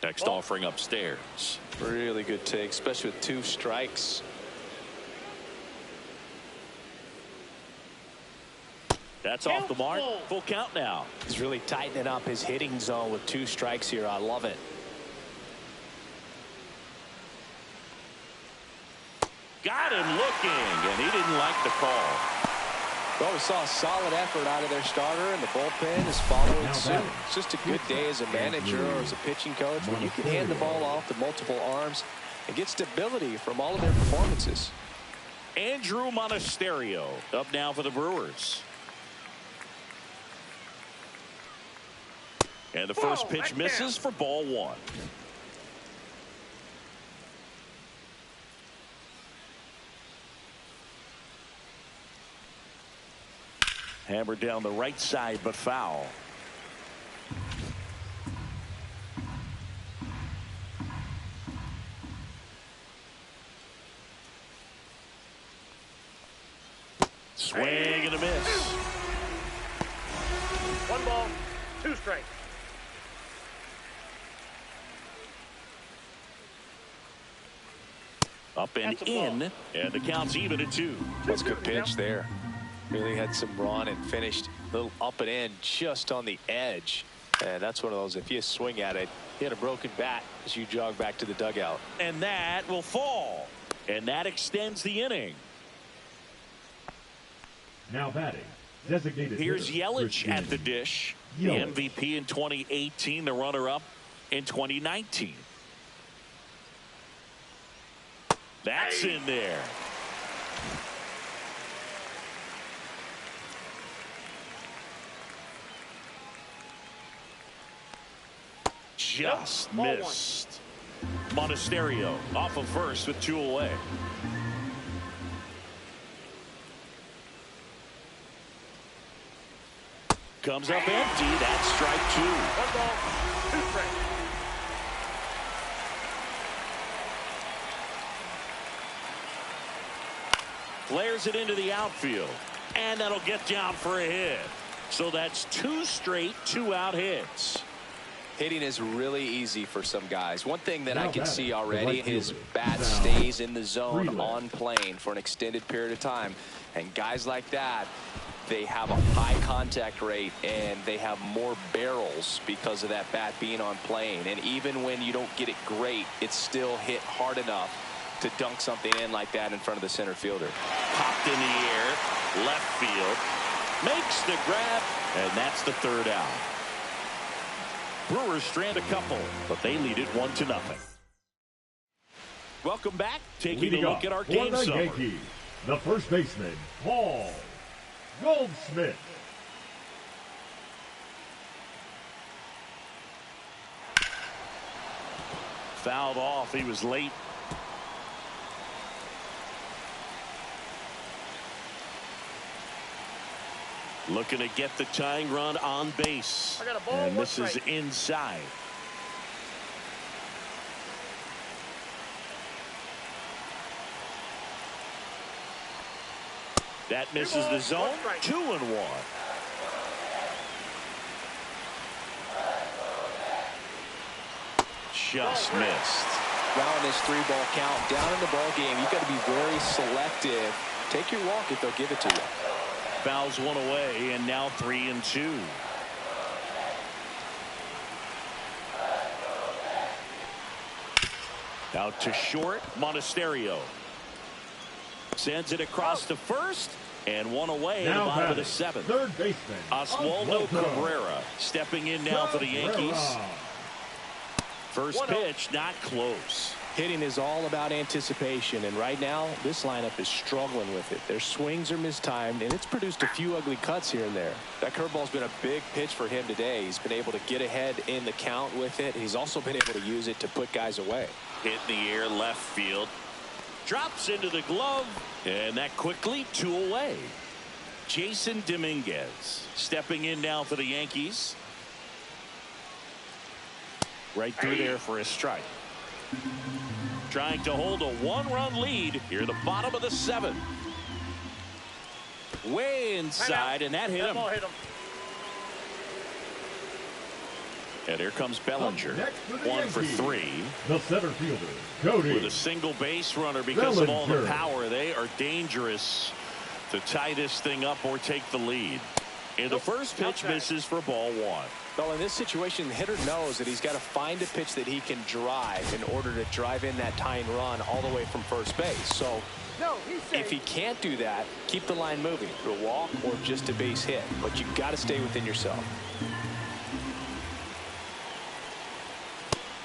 Next offering upstairs. Really good take, especially with 2 strikes. That's off the mark. Full count now. He's really tightening up his hitting zone with 2 strikes here. I love it. Got him looking, and he didn't like the call. Well, we saw a solid effort out of their starter, and the bullpen is following suit. It's just a good day as a manager or as a pitching coach when you can hand the ball off to multiple arms and get stability from all of their performances. Andrew Monasterio up now for the Brewers. And the first pitch misses for ball one. Hammered down the right side, but foul. Swing and a miss. 1 ball, 2 strikes. Up and in, and the count's even at 2. That's a good pitch there. Really had some run and finished a little up and in just on the edge. And that's one of those, if you swing at it, hit a broken bat as you jog back to the dugout. And that will fall. And that extends the inning. Now batting, designated Here's hitter, Yelich at the dish. The MVP in 2018, the runner-up in 2019. That's in there. Just missed. Monasterio off of first with 2 away. Comes up empty. That's strike 2. 1 ball, 2 strikes. Flares it into the outfield. And that'll get down for a hit. So that's 2 straight 2-out hits. Hitting is really easy for some guys. One thing that I can see already, right his fielder. bat Now, stays in the zone Freeland. on plane for an extended period of time. And guys like that, they have a high contact rate and they have more barrels because of that bat being on plane. And even when you don't get it great, it's still hit hard enough to dunk something in like that in front of the center fielder. Popped in the air, left field, makes the grab, and that's the 3rd out. Brewers strand a couple, but they lead it 1-0. Welcome back. Taking a look at our game for the summary. Yankees, the first baseman, Paul Goldschmidt. Fouled off. He was late. Looking to get the tying run on base. I got a ball, And one this is strike. inside. That misses the balls, zone. one strike. 2-1. Just missed. Now in this 3-ball count, down in the ball game, you've got to be very selective. Take your walk if they'll give it to you. Fouls one away, and now 3-2. Out to short, Monasterio. Sends it across to first, and one away in the Now bottom of the batting, 7th. third baseman, Oswaldo Cabrera stepping in now for the Yankees. Cabrera. First 1-0. pitch, not close. Hitting is all about anticipation, and right now this lineup is struggling with it. Their swings are mistimed, and it's produced a few ugly cuts here and there. That curveball's been a big pitch for him today. He's been able to get ahead in the count with it. He's also been able to use it to put guys away. Hit in the air, left field. Drops into the glove, and that quickly 2 away. Jason Dominguez stepping in now for the Yankees. Right through there for a strike. Trying to hold a 1-run lead here at the bottom of the 7th. Way inside, and that hit That him. ball hit him. And here comes Bellinger. Next for the 1 for Yankees, 3. The center fielder, Cody. With a single base runner because of all the Bellinger. power. They are dangerous to tie this thing up or take the lead. And the first pitch Okay. misses for ball 1. Well, in this situation, the hitter knows that he's got to find a pitch that he can drive in order to drive in that tying run all the way from first base. So No, he's safe. if he can't do that, keep the line moving through a walk or just a base hit. But you've got to stay within yourself.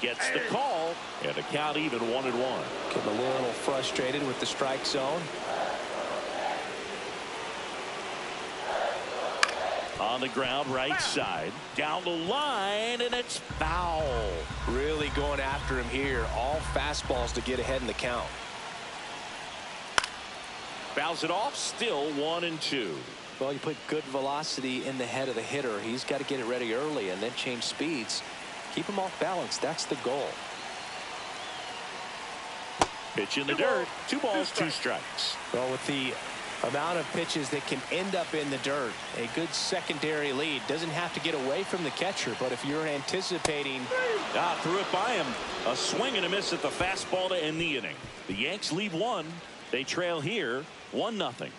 Gets the call, and the count even 1-1. Getting a little frustrated with the strike zone. On the ground, right side. Down the line, and it's foul. Really going after him here. All fastballs to get ahead in the count. Fouls it off, still 1-2. Well, you put good velocity in the head of the hitter. He's got to get it ready early and then change speeds. Keep him off balance. That's the goal. Pitch in the dirt. 2 balls, 2 strikes. Well, with the amount of pitches that can end up in the dirt, a good secondary lead doesn't have to get away from the catcher. But if you're anticipating, Threw it by him. A swing and a miss at the fastball to end the inning. The Yanks leave 1. They trail here 1-0.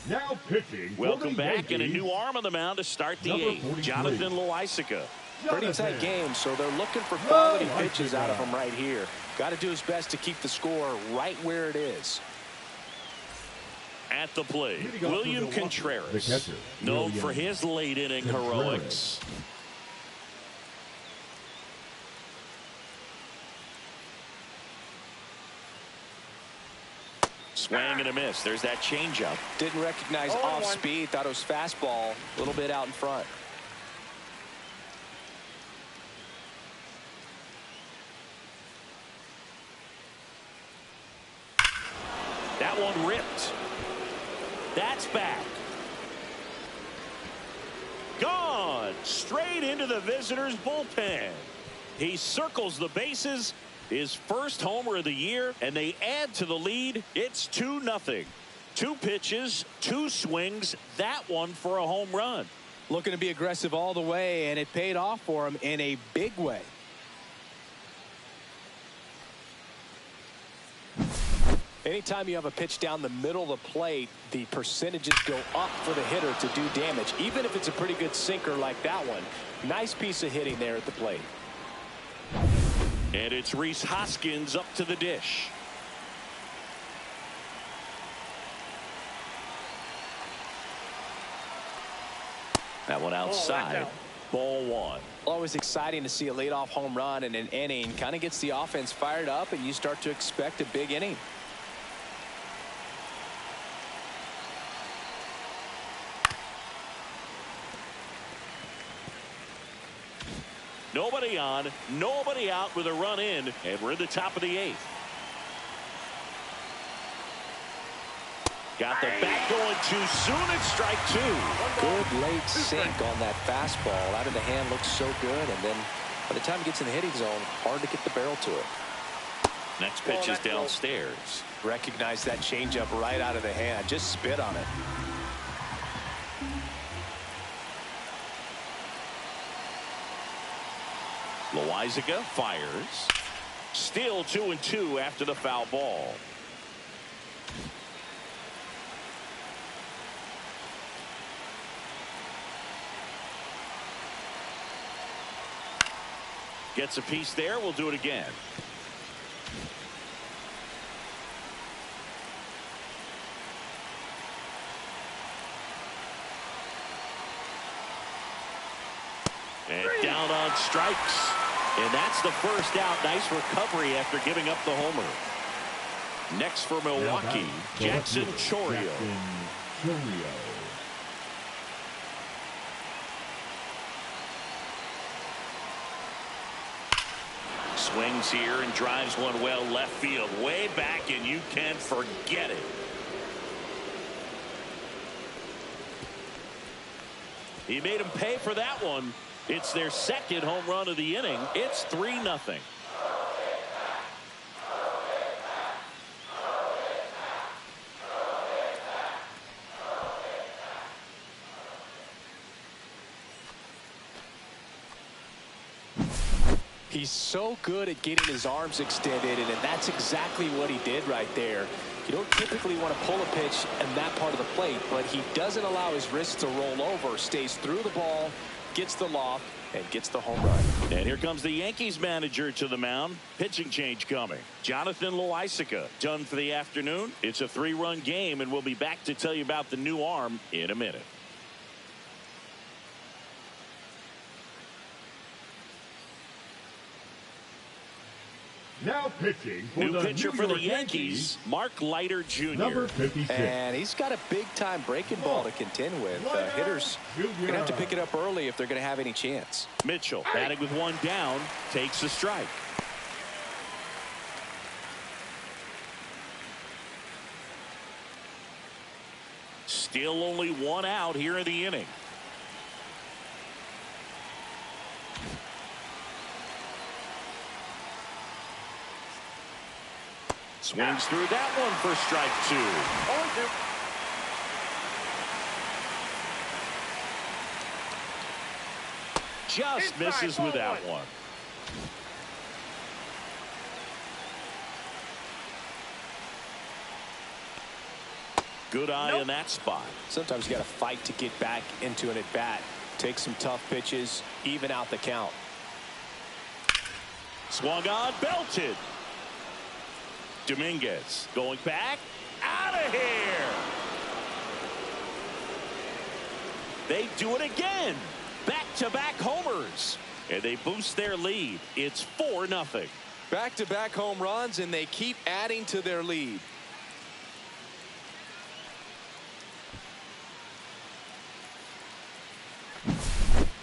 Now pitching. for Welcome the back, and a Yankees, new arm on the mound to start the Number 8th. 43. Jonathan Loaisiga. pretty Jonathan. tight game, so they're looking for quality Oh, pitches out of God. him right here. Got to do his best to keep the score right where it is. At the plate, Leading off for William Milwaukee, Contreras, the catcher, known William for his late inning Contreras. heroics. Swing and a miss. There's that changeup. Didn't recognize 0-1. off speed. Thought it was fastball. A little bit out in front. That one ripped. That's back. Gone. Straight into the visitors' bullpen. He circles the bases. His first homer of the year, and they add to the lead. It's 2-0. 2 pitches, 2 swings, that one for a home run. Looking to be aggressive all the way, and it paid off for him in a big way. Anytime you have a pitch down the middle of the plate, the percentages go up for the hitter to do damage, even if it's a pretty good sinker like that one. Nice piece of hitting there at the plate. And it's Rhys Hoskins up to the dish. That one outside. Ball 1. Always exciting to see a leadoff home run in an inning. Kind of gets the offense fired up, and you start to expect a big inning. Nobody on, nobody out with a run in, and we're in the top of the 8th. Got the bat going too soon. It's strike 2. Good late sink on that fastball. Out of the hand looks so good, and then by the time it gets in the hitting zone, hard to get the barrel to it. Next pitch is downstairs. Recognize that changeup right out of the hand. Just spit on it. Loizaga fires. Still 2-2 after the foul ball. Gets a piece there. We'll do it again. And down on strikes. And that's the first out. Nice recovery after giving up the homer. Next for Milwaukee, Jackson Chourio. Swings here and drives one well left field. Way back, and you can forget it. He made him pay for that one. It's their second home run of the inning. It's 3-0. He's so good at getting his arms extended, and that's exactly what he did right there. You don't typically want to pull a pitch in that part of the plate, but he doesn't allow his wrists to roll over, stays through the ball, gets the loft, and gets the home run. And here comes the Yankees manager to the mound. Pitching change coming. Jonathan Loizaga done for the afternoon. It's a 3-run game, and we'll be back to tell you about the new arm in a minute. Now pitching for new the pitcher New for the York Yankees, Mark Leiter Jr. Number 56. And he's got a big-time breaking ball to contend with. Hitters going to have to pick it up early if they're going to have any chance. Mitchell batting with one down, takes a strike. Still only one out here in the inning. Swings through that one for strike 2. Just misses with that one. Good eye on that spot. Sometimes you got to fight to get back into an at-bat. Take some tough pitches, even out the count. Swung on, belted. Dominguez going back, out of here. They do it again. Back-to-back homers, and they boost their lead. It's 4-0. Back-to-back home runs, and they keep adding to their lead.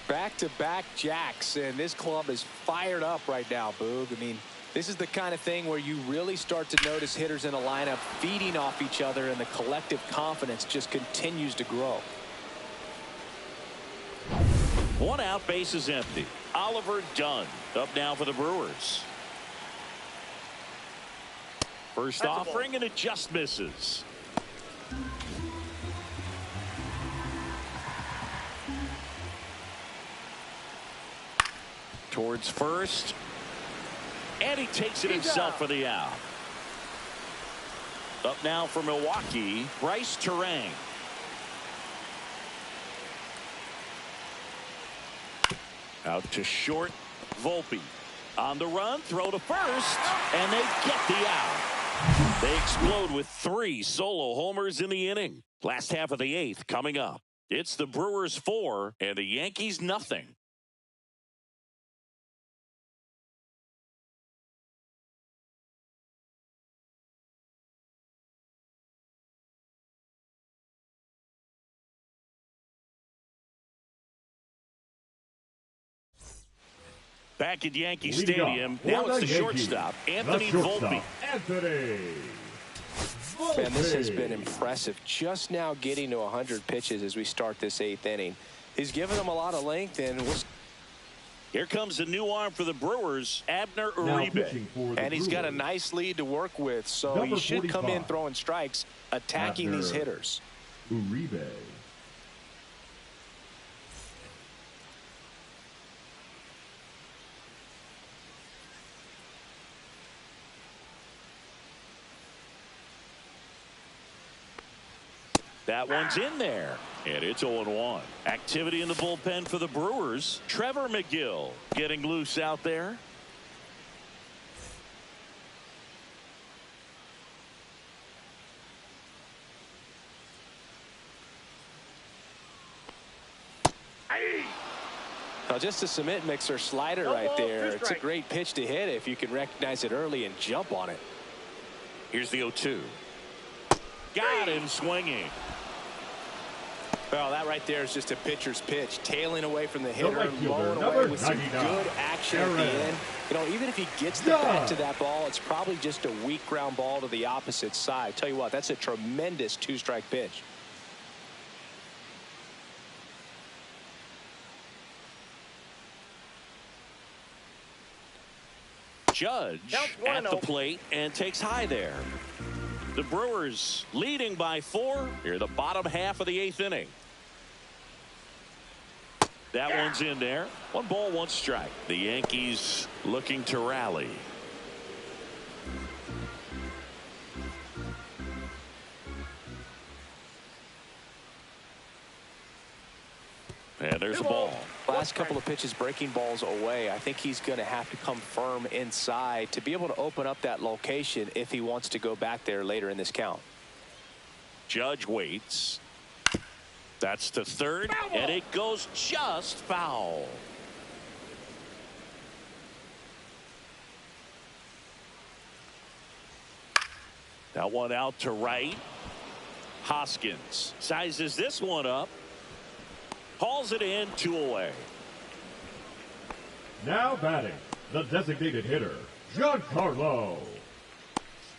Back-to-back jacks, and this club is fired up right now, Boog. I mean, this is the kind of thing where you really start to notice hitters in a lineup feeding off each other, and the collective confidence just continues to grow. One out, base is empty. Oliver Dunn up now for the Brewers. First offering, and it just misses. Towards first. And he takes it himself for the out. Up now for Milwaukee, Bryce Terang. Out to short, Volpe. On the run, throw to first, and they get the out. They explode with 3 solo homers in the inning. Last half of the 8th coming up. It's the Brewers 4 and the Yankees nothing. Back at Yankee Stadium, now it's the shortstop, Anthony Volpe. Man, this has been impressive. Just now getting to 100 pitches as we start this 8th inning. He's given them a lot of length, and here comes a new arm for the Brewers, Abner Uribe. And he's got a nice lead to work with, so he should come in throwing strikes, attacking these hitters. Uribe. That one's in there, and it's 0-1. Activity in the bullpen for the Brewers. Trevor McGill getting loose out there. Now just a cement mixer slider right there. It's a great pitch to hit if you can recognize it early and jump on it. Here's the 0-2. Got him swinging. Well, that right there is just a pitcher's pitch, tailing away from the hitter, blowing away with some good action at the end. You know, even if he gets the bat to that ball, it's probably just a weak ground ball to the opposite side. Tell you what, that's a tremendous 2-strike pitch. Judge at the plate and takes high there. The Brewers leading by 4 here, the bottom half of the 8th inning. That one's in there. 1 ball, 1 strike. The Yankees looking to rally. And there's the ball. Last couple of pitches breaking balls away. I think he's going to have to come firm inside to be able to open up that location if he wants to go back there later in this count. Judge waits. That's to third, and it goes just foul. That one out to right. Hoskins sizes this one up. Hauls it in, 2 away. Now batting, the designated hitter, Giancarlo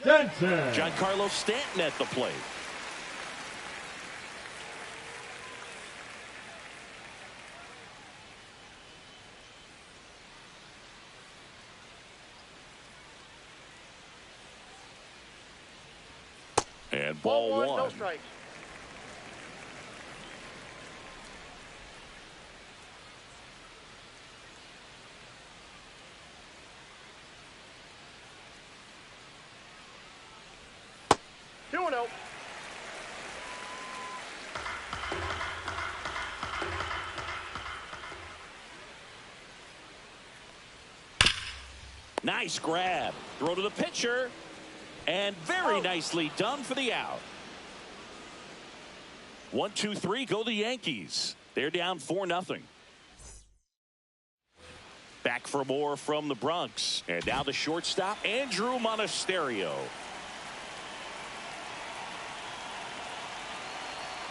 Stanton. Giancarlo Stanton at the plate. And ball 1. No strikes. Nice grab. Throw to the pitcher. And very nicely done for the out. 1, 2, 3 go the Yankees. They're down 4-0. Back for more from the Bronx. And now the shortstop, Andrew Monasterio.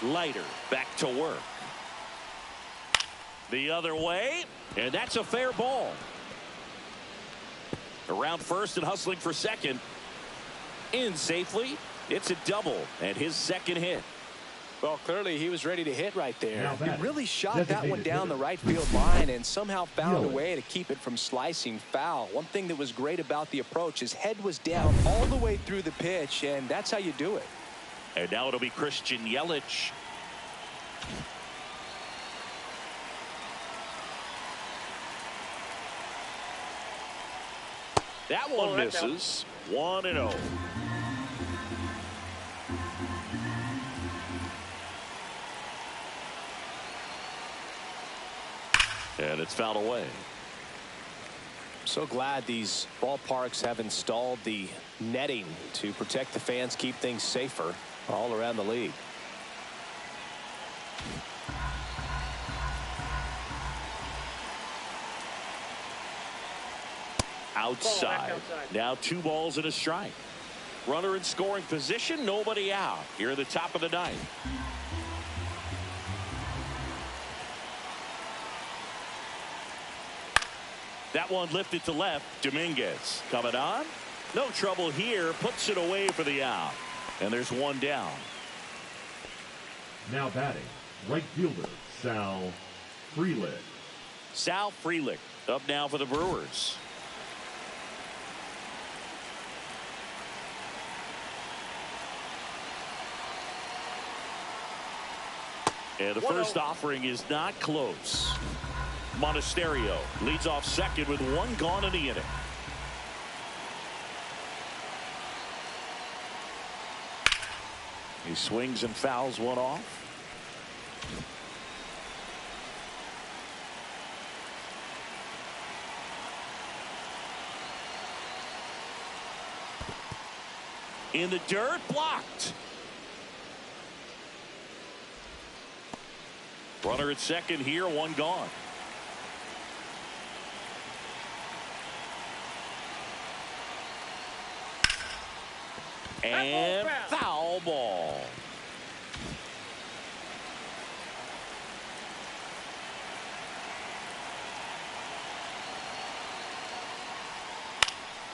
Leiter back to work. The other way, and that's a fair ball. Around first and hustling for second. In safely. It's a double and his second hit. Well, clearly he was ready to hit right there. He really shot that one down the right field line and somehow found a way to keep it from slicing foul. One thing that was great about the approach, his head was down all the way through the pitch, and that's how you do it. And now it'll be Christian Yelich. That one misses. 1-0. And it's fouled away. So glad these ballparks have installed the netting to protect the fans, keep things safer all around the league. Outside. Now 2 balls and a strike. Runner in scoring position, nobody out here at the top of the ninth. That one lifted to left. Dominguez coming on. No trouble here. Puts it away for the out. And there's 1 down. Now batting, right fielder Sal Frelick. Sal Frelick up now for the Brewers. And the first offering is not close. Monasterio leads off second with 1 gone in the inning. He swings and fouls one off. In the dirt, blocked. Runner at second here, 1 gone. And foul ball.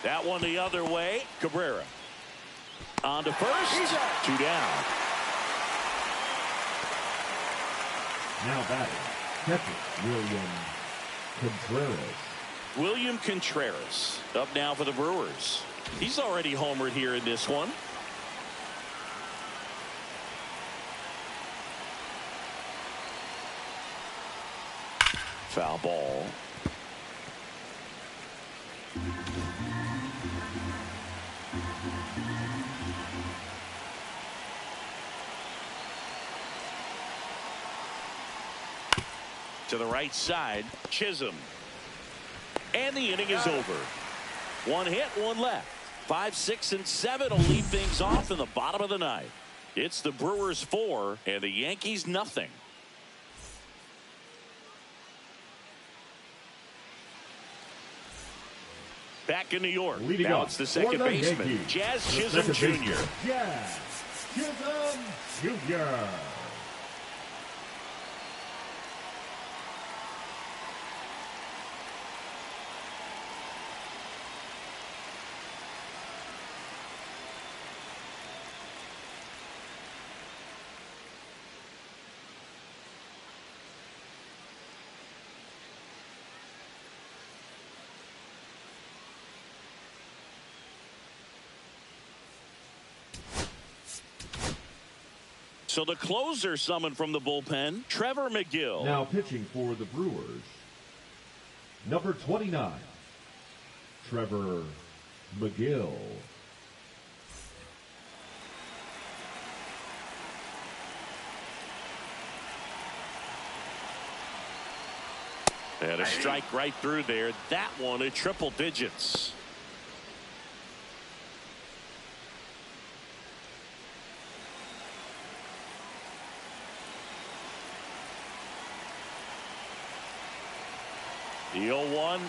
That one the other way. Cabrera on to first. 2 down. Now batting, catcher William Contreras. William Contreras up now for the Brewers. He's already homered here in this one. Foul ball. To the right side, Chisholm. And the inning is over. 1 hit, 1 left. 5, 6, and 7 will lead things off in the bottom of the ninth. It's the Brewers 4 and the Yankees nothing. Back in New York. Leading now up it's the second baseman, Yankees, Jazz Chisholm Jr. Jazz Chisholm Jr. So the closer summoned from the bullpen, Trevor McGill. Now pitching for the Brewers, number 29, Trevor McGill. And a strike right through there. That one at triple digits. The 0-1.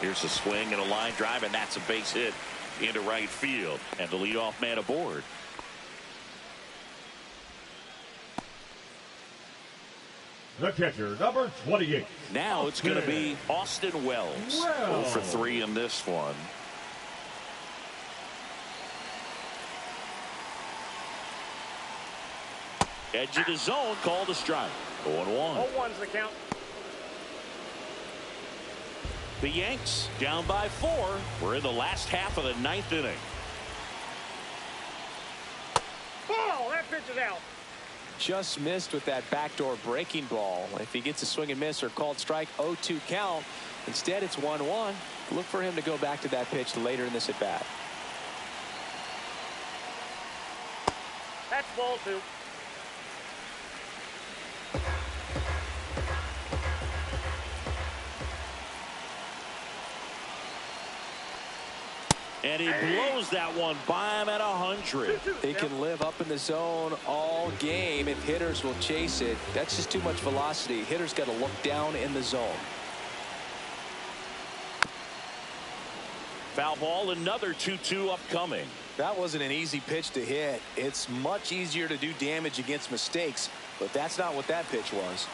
Here's a swing and a line drive, and that's a base hit into right field. And the leadoff man aboard. The catcher, number 28. Now it's going to be Austin Wells. 0 for 3 in this one. Edge of the zone, called a strike. 0-1. 0-1's the count. The Yanks down by 4. We're in the last half of the 9th inning. pitches out. Just missed with that backdoor breaking ball. If he gets a swing and miss or called strike, 0-2 count. Instead, it's 1-1. Look for him to go back to that pitch later in this at bat. That's ball 2. And he blows that one by him at 100. He can live up in the zone all game if hitters will chase it. That's just too much velocity. Hitters got to look down in the zone. Foul ball, another 2-2 upcoming. That wasn't an easy pitch to hit. It's much easier to do damage against mistakes, but that's not what that pitch was.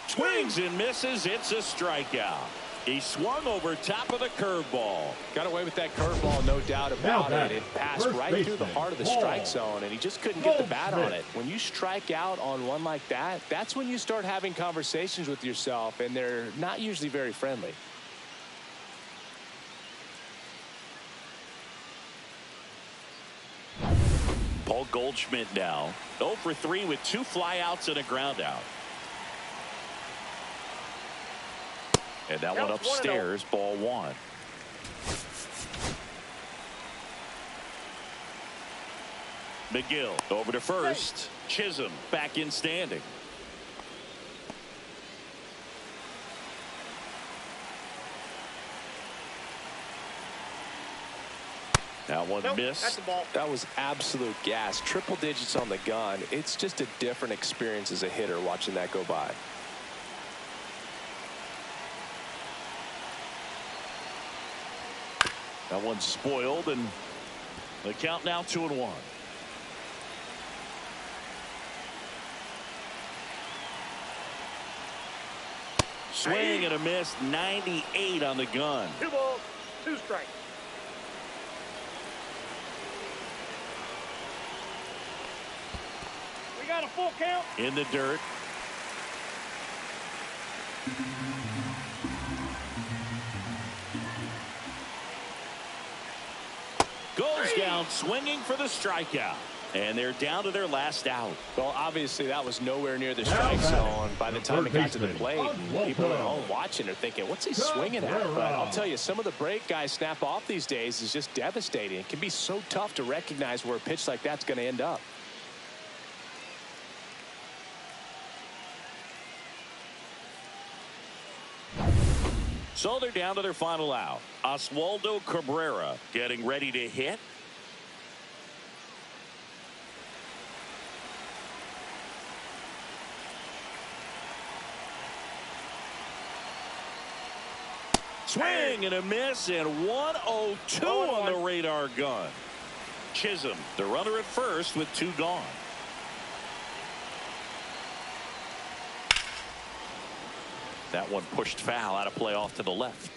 Swings and misses. It's a strikeout. He swung over top of the curveball. Got away with that curveball, no doubt about it. It passed right through the heart of the strike zone, and he just couldn't get the bat on it. When you strike out on one like that, that's when you start having conversations with yourself, and they're not usually very friendly. Paul Goldschmidt now 0 for 3 with 2 flyouts and a ground out. And that one upstairs, ball 1. McGill over to first. Chisholm back in standing. That one missed. That's the ball. That was absolute gas. Triple digits on the gun. It's just a different experience as a hitter watching that go by. That one's spoiled, and the count now 2-1. Swing and a miss. 98 on the gun. 2 balls, 2 strikes. We got a full count. In the dirt. Goes down swinging for the strikeout. And they're down to their last out. Well, obviously, that was nowhere near the strike zone by the time it got to the plate. People at home watching are thinking, what's he swinging at? But I'll tell you, some of the break guys snap off these days is just devastating. It can be so tough to recognize where a pitch like that's going to end up. So they're down to their final out. Oswaldo Cabrera getting ready to hit. Swing and a miss, and 102 on the radar gun. Chisholm, the runner at first with 2 gone. That one pushed foul, out of play off to the left.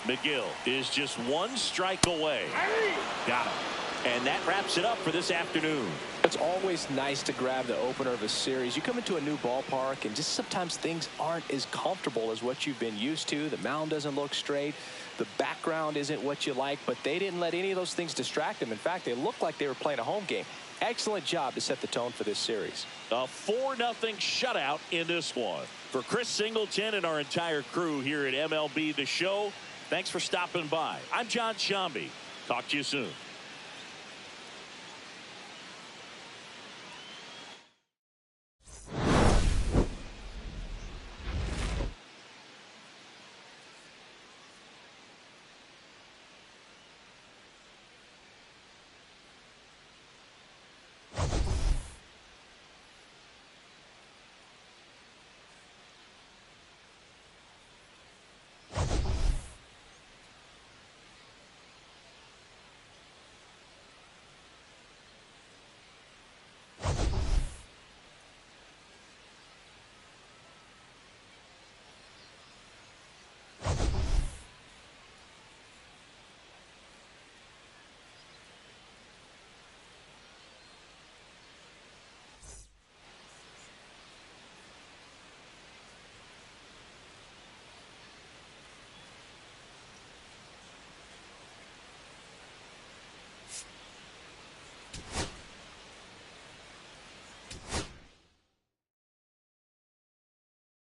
McGill is just 1 strike away. Got him. And that wraps it up for this afternoon. It's always nice to grab the opener of a series. You come into a new ballpark, and just sometimes things aren't as comfortable as what you've been used to. The mound doesn't look straight. The background isn't what you like, but they didn't let any of those things distract them. In fact, they looked like they were playing a home game. Excellent job to set the tone for this series. A 4-0 shutout in this one. For Chris Singleton and our entire crew here at MLB The Show, thanks for stopping by. I'm John Shambi. Talk to you soon.